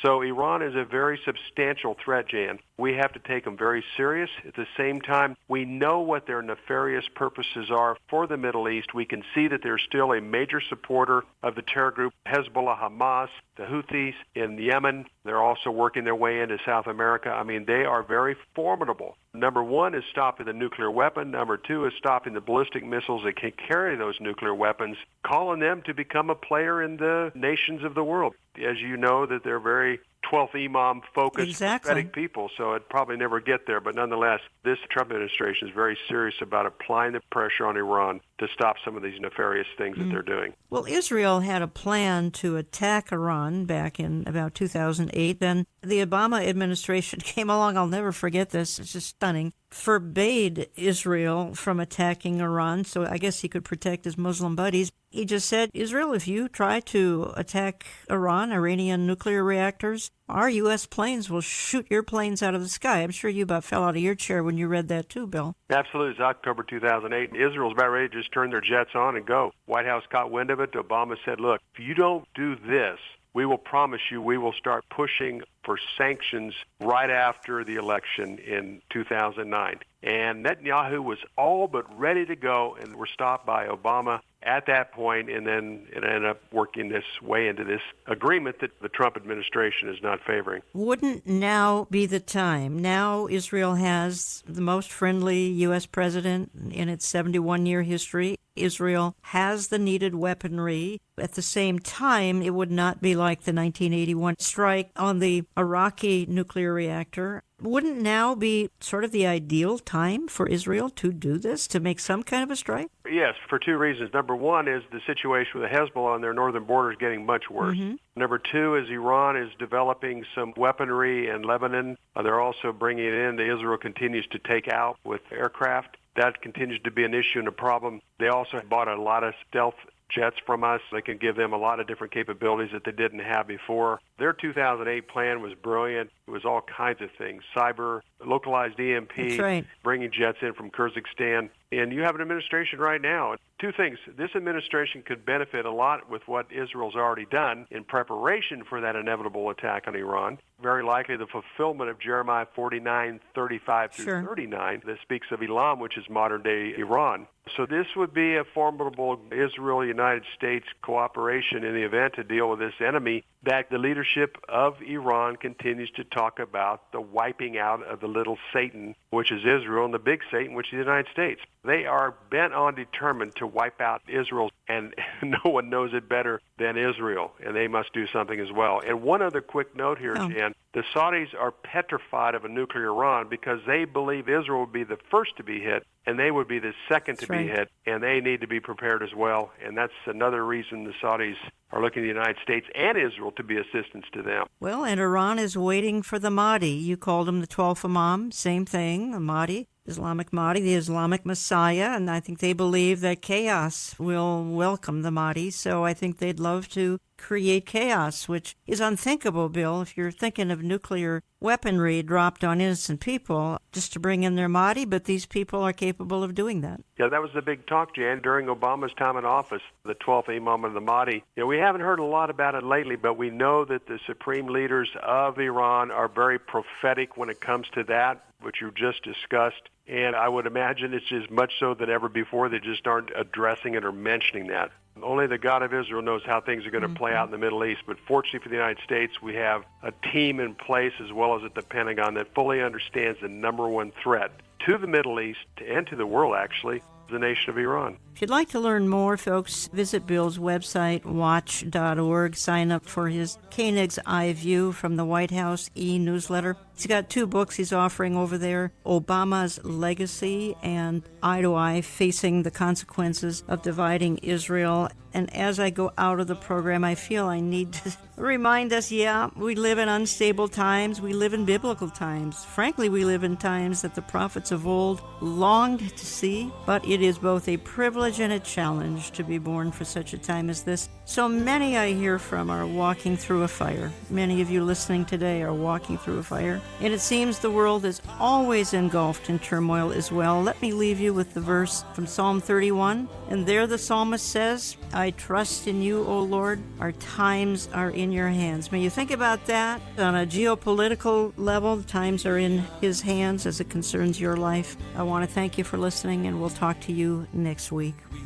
So Iran is a very substantial threat, Jan. We have to take them very serious. At the same time, we know what their nefarious purposes are for the Middle East. We can see that they're still a major supporter of the terror group Hezbollah, Hamas, the Houthis in Yemen. They're also working their way into South America. I mean, they are very formidable. Number one is stopping the nuclear weapon. Number two is stopping the ballistic missiles that can carry those nuclear weapons, calling them to become a player in the nations of the world. As you know, that they're very 12th Imam-focused, prophetic people, so it'd probably never get there. But nonetheless, this Trump administration is very serious about applying the pressure on Iran to stop some of these nefarious things that they're doing. Well, Israel had a plan to attack Iran back in about 2008. Then the Obama administration came along. I'll never forget this. It's just stunning. Forbade Israel from attacking Iran, so I guess he could protect his Muslim buddies. He just said, Israel, if you try to attack Iran, Iranian nuclear reactors, our U.S. planes will shoot your planes out of the sky. I'm sure you about fell out of your chair when you read that too, Bill. Absolutely. It's October 2008. Israel's about ready to just turn their jets on and go. White House caught wind of it. Obama said, look, if you don't do this, we will promise you we will start pushing for sanctions right after the election in 2009. And Netanyahu was all but ready to go and were stopped by Obama at that point, and then it ended up working this way into this agreement that the Trump administration is not favoring. Wouldn't now be the time? Now Israel has the most friendly U.S. president in its 71-year history. Israel has the needed weaponry. At the same time, it would not be like the 1981 strike on the Iraqi nuclear reactor. Wouldn't now be sort of the ideal time for Israel to do this, to make some kind of a strike? Yes, for two reasons. Number one is the situation with the Hezbollah on their northern border is getting much worse. Number two is Iran is developing some weaponry in Lebanon. They're also bringing it in that Israel continues to take out with aircraft. That continues to be an issue and a problem. They also bought a lot of stealth jets from us. They can give them a lot of different capabilities that they didn't have before. Their 2008 plan was brilliant. It was all kinds of things, cyber, localized EMP, bringing jets in from Kyrgyzstan. And you have an administration right now. Two things. This administration could benefit a lot with what Israel's already done in preparation for that inevitable attack on Iran. very likely the fulfillment of Jeremiah 49:35 through 39 that speaks of Elam, which is modern-day Iran. So this would be a formidable Israel-United States cooperation in the event to deal with this enemy that the leadership of Iran continues to talk about, the wiping out of the little Satan, which is Israel, and the big Satan, which is the United States. They are bent on determined to wipe out Israel, and no one knows it better than Israel, and they must do something as well. And one other quick note here, Jan, the Saudis are petrified of a nuclear Iran because they believe Israel would be the first to be hit, and they would be the second to be hit, and they need to be prepared as well. And that's another reason the Saudis are looking to the United States and Israel to be assistance to them. Well, and Iran is waiting for the Mahdi. You called him the 12th Imam, same thing, the Mahdi. Islamic Mahdi, the Islamic Messiah, and I think they believe that chaos will welcome the Mahdi, so I think they'd love to create chaos, which is unthinkable, Bill, if you're thinking of nuclear weaponry dropped on innocent people just to bring in their Mahdi, but these people are capable of doing that. Yeah, that was the big talk, Jan, during Obama's time in office, the 12th Imam of the Mahdi. We haven't heard a lot about it lately, but we know that the supreme leaders of Iran are very prophetic when it comes to that, which you just discussed. And I would imagine it's as much so than ever before. They just aren't addressing it or mentioning that. Only the God of Israel knows how things are going to play out in the Middle East. But fortunately for the United States, we have a team in place, as well as at the Pentagon, that fully understands the number one threat to the Middle East and to the world, actually, the nation of Iran. If you'd like to learn more, folks, visit Bill's website, watch.org. Sign up for his Koenig's Eye View from the White House e-newsletter. He's got 2 books he's offering over there, Obama's Legacy and Eye to Eye, Facing the Consequences of Dividing Israel. And as I go out of the program, I feel I need to remind us, we live in unstable times. We live in biblical times. Frankly, we live in times that the prophets of old longed to see, but it is both a privilege and a challenge to be born for such a time as this. So many I hear from are walking through a fire. Many of you listening today are walking through a fire. And it seems the world is always engulfed in turmoil as well. Let me leave you with the verse from Psalm 31. And there the psalmist says, I trust in you, O Lord. Our times are in your hands. May you think about that. On a geopolitical level, the times are in his hands as it concerns your life. I want to thank you for listening, and we'll talk to you next week. We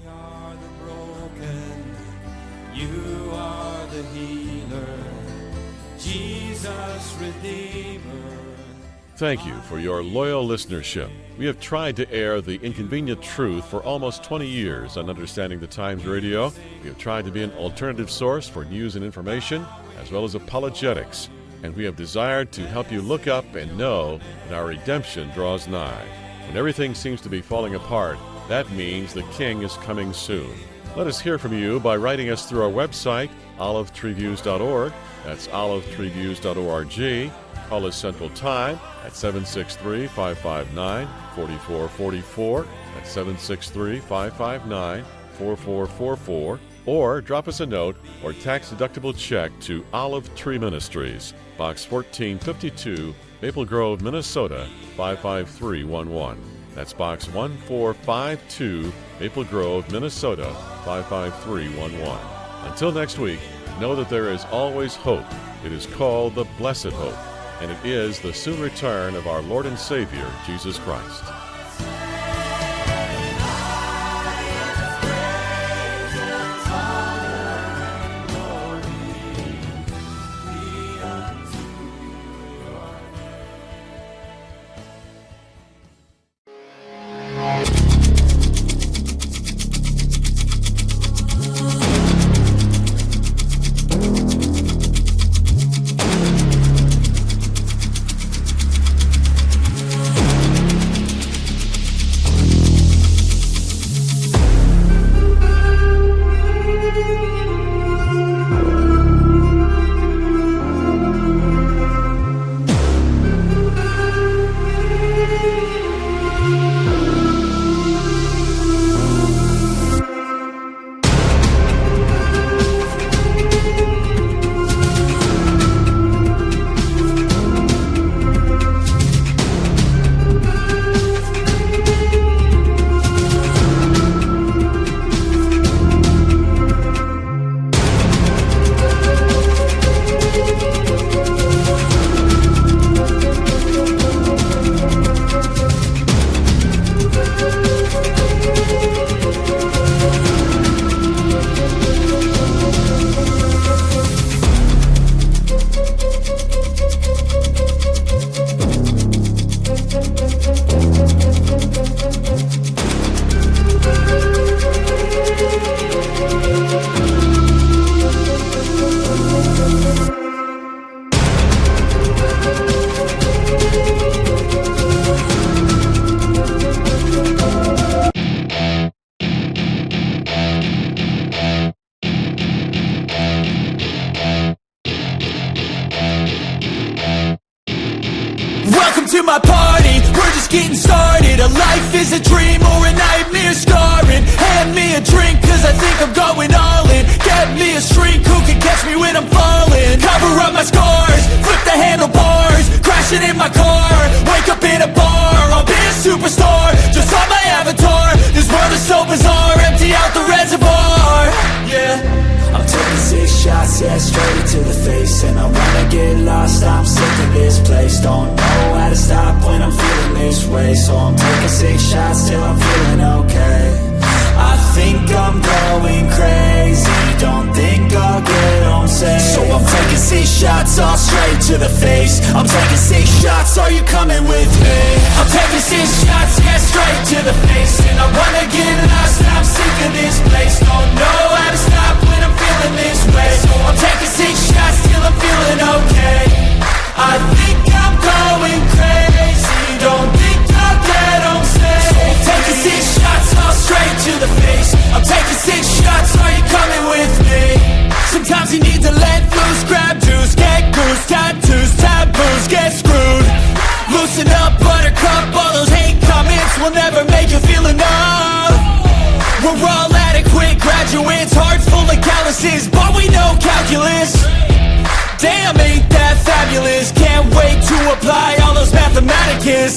are the broken. You are the healer. Jesus, Redeemer. Thank you for your loyal listenership. We have tried to air the inconvenient truth for almost 20 years on Understanding the Times Radio. We have tried to be an alternative source for news and information, as well as apologetics. And we have desired to help you look up and know that our redemption draws nigh. When everything seems to be falling apart, that means the King is coming soon. Let us hear from you by writing us through our website, olivetreeviews.org. That's olivetreeviews.org. Call us Central Time at 763-559-4444. That's 763-559-4444. Or drop us a note or tax-deductible check to Olive Tree Ministries, Box 1452, Maple Grove, Minnesota, 55311. That's Box 1452, Maple Grove, Minnesota, 55311. Until next week, know that there is always hope. It is called the Blessed Hope, and it is the soon return of our Lord and Savior, Jesus Christ. started. A life is a dream or a nightmare scarring. Hand me a drink cause I think I'm going all in. Get me a shrink who can catch me when I'm falling. Cover up my scars, flip the handlebars, crashing in my car, wake up in a bar. I'll be a superstar, just on my avatar. This world is so bizarre, empty out the reservoir. Yeah, I'm taking 6 shots, yeah, straight to the face. And I wanna get lost, I'm sick of this place. Don't know how to stop when I'm feeling this way. So I'm taking 6 shots till I'm feeling okay. I think I'm going crazy, don't think I'll get home safe. So I'm taking 6 shots, all straight to the face. I'm taking 6 shots, are you coming with me? I'm taking 6 shots, yeah, straight to the face. And I wanna get lost, I'm sick of this place. Don't know how to stop when I'm feeling this way. So I'm taking 6 shots till I'm feeling okay. I think I'm going crazy, don't think I'll get home safe. So I'm taking 6 shots, all straight to the face. I'm taking 6 shots, are you coming with me? Sometimes you need to let loose, grab juice, get goose, tattoos, taboos, get screwed. Loosen up, buttercup, all those hate comments will never make you feel enough. We're all adequate graduates, hearts full of calluses, but we know calculus. Damn, ain't that fabulous? Can't wait to apply all those mathematicus.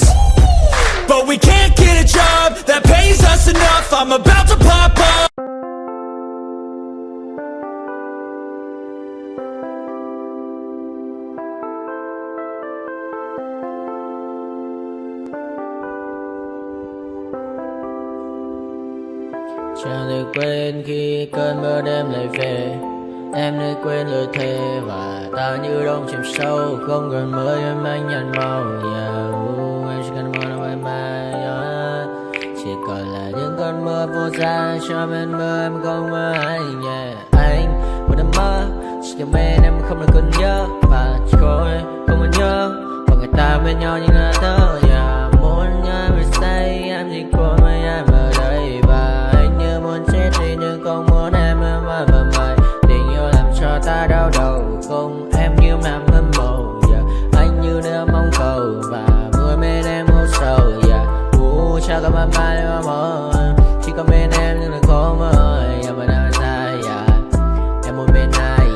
But we can't get a job that pays us enough. I'm about to pop up. Chẳng được quên khi cơn mưa đêm lại về. Em đã quên lời thề và ta như đông chìm sâu. Không còn mơ em anh nhận màu. Em chỉ cần mơ đâu em mai. Chỉ còn là những cơn mưa vô giá. Cho bên mơ em không mơ ai. Anh một đêm mơ chỉ cần bên em không được cần nhớ. Và chỉ có em không còn nhớ. Và người ta bên nhau như là thơ. Muốn nhớ về say em chỉ có mấy em ở đây. Và anh như muốn chết đi nhưng không muốn em mơ mơ mày. Tình yêu làm cho ta đau đầu. Không em như mà mơ mộng. Anh như đứa mong cầu. Và mưa bên em hôn sầu. Chắc có mà mai mà mơ. Chỉ có bên em nhưng là có mơ. Mà đang dài em một bên ai.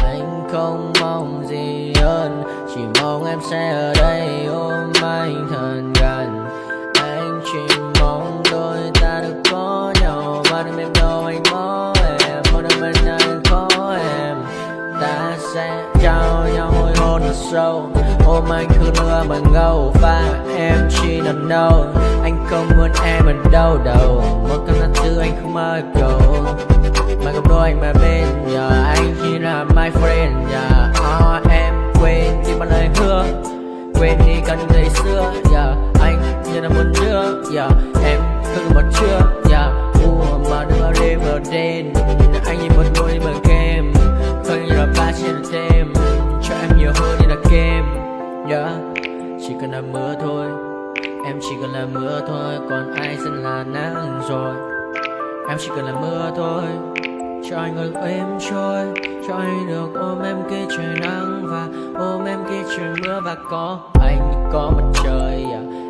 Anh không mong gì hơn. Chỉ mong em sẽ ở đây ôm anh thật gần. Anh chỉ mong đôi ta được có nhau. Mà đừng em đâu anh có em. Mà đừng bên anh có em. Ta sẽ trao nhau môi hôn thật sâu. Ôm anh cứ mưa bằng ngâu. Và em chỉ nằm đâu. Anh không muốn em ở đâu đâu. Một cơn gió thứ anh không mơ cầu. Mà gặp đôi anh mà bên nhà. Anh chỉ là my friend. Em quên đi bao lời hứa. Quên đi cả những ngày xưa. Anh như là một đứa. Em không một chưa. Mà đừng bao đêm ở đêm. Anh như một đôi bằng kem. Không như là ba trên thêm. Cho em nhiều hơn như là kem. Chỉ cần là mưa thôi. Em chỉ cần là mưa thôi. Còn ai sẽ là nắng rồi. Em chỉ cần là mưa thôi. Cho anh ngồi êm trôi. Cho anh được ôm em kia trời nắng. Và ôm em kia trời mưa. Và có anh có mặt trời.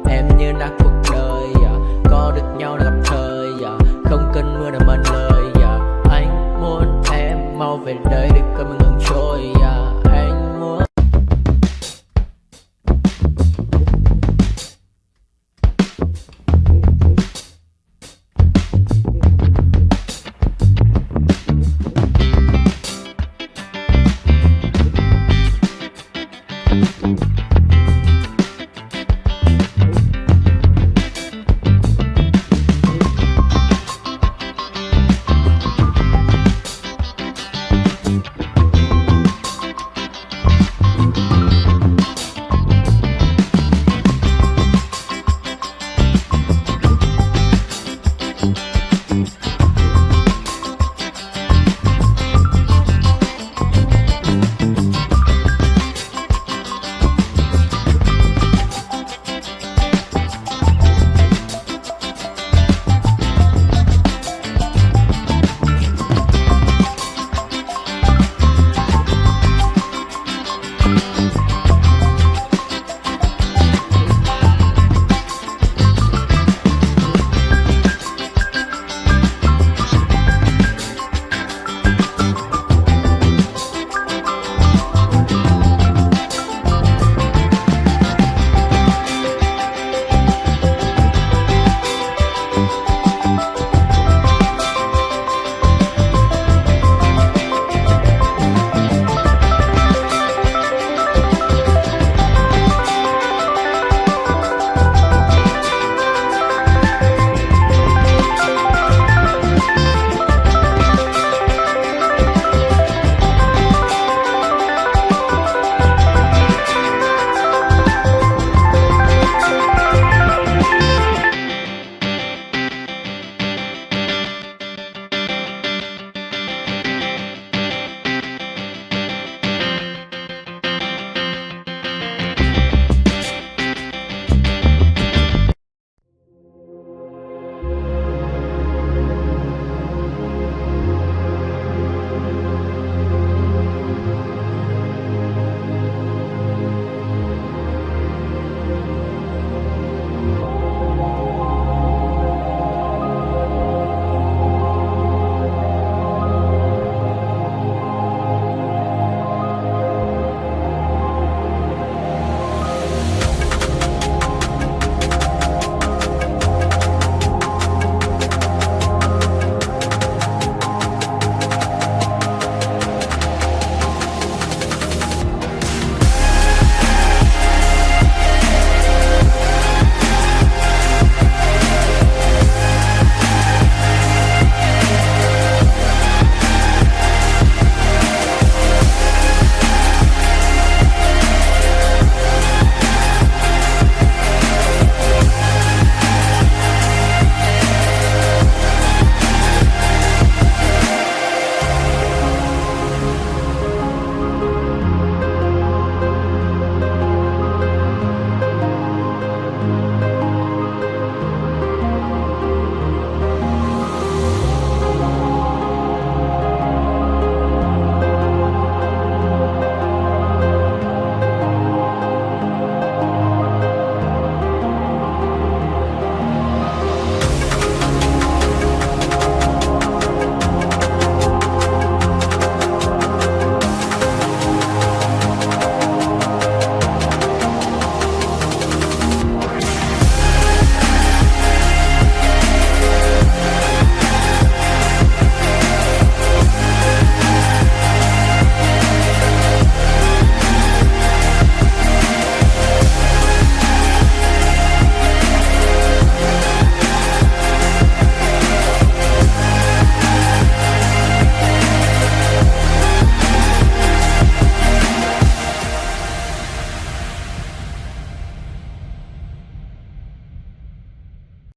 Em như là cuộc đời. Có được nhau là gặp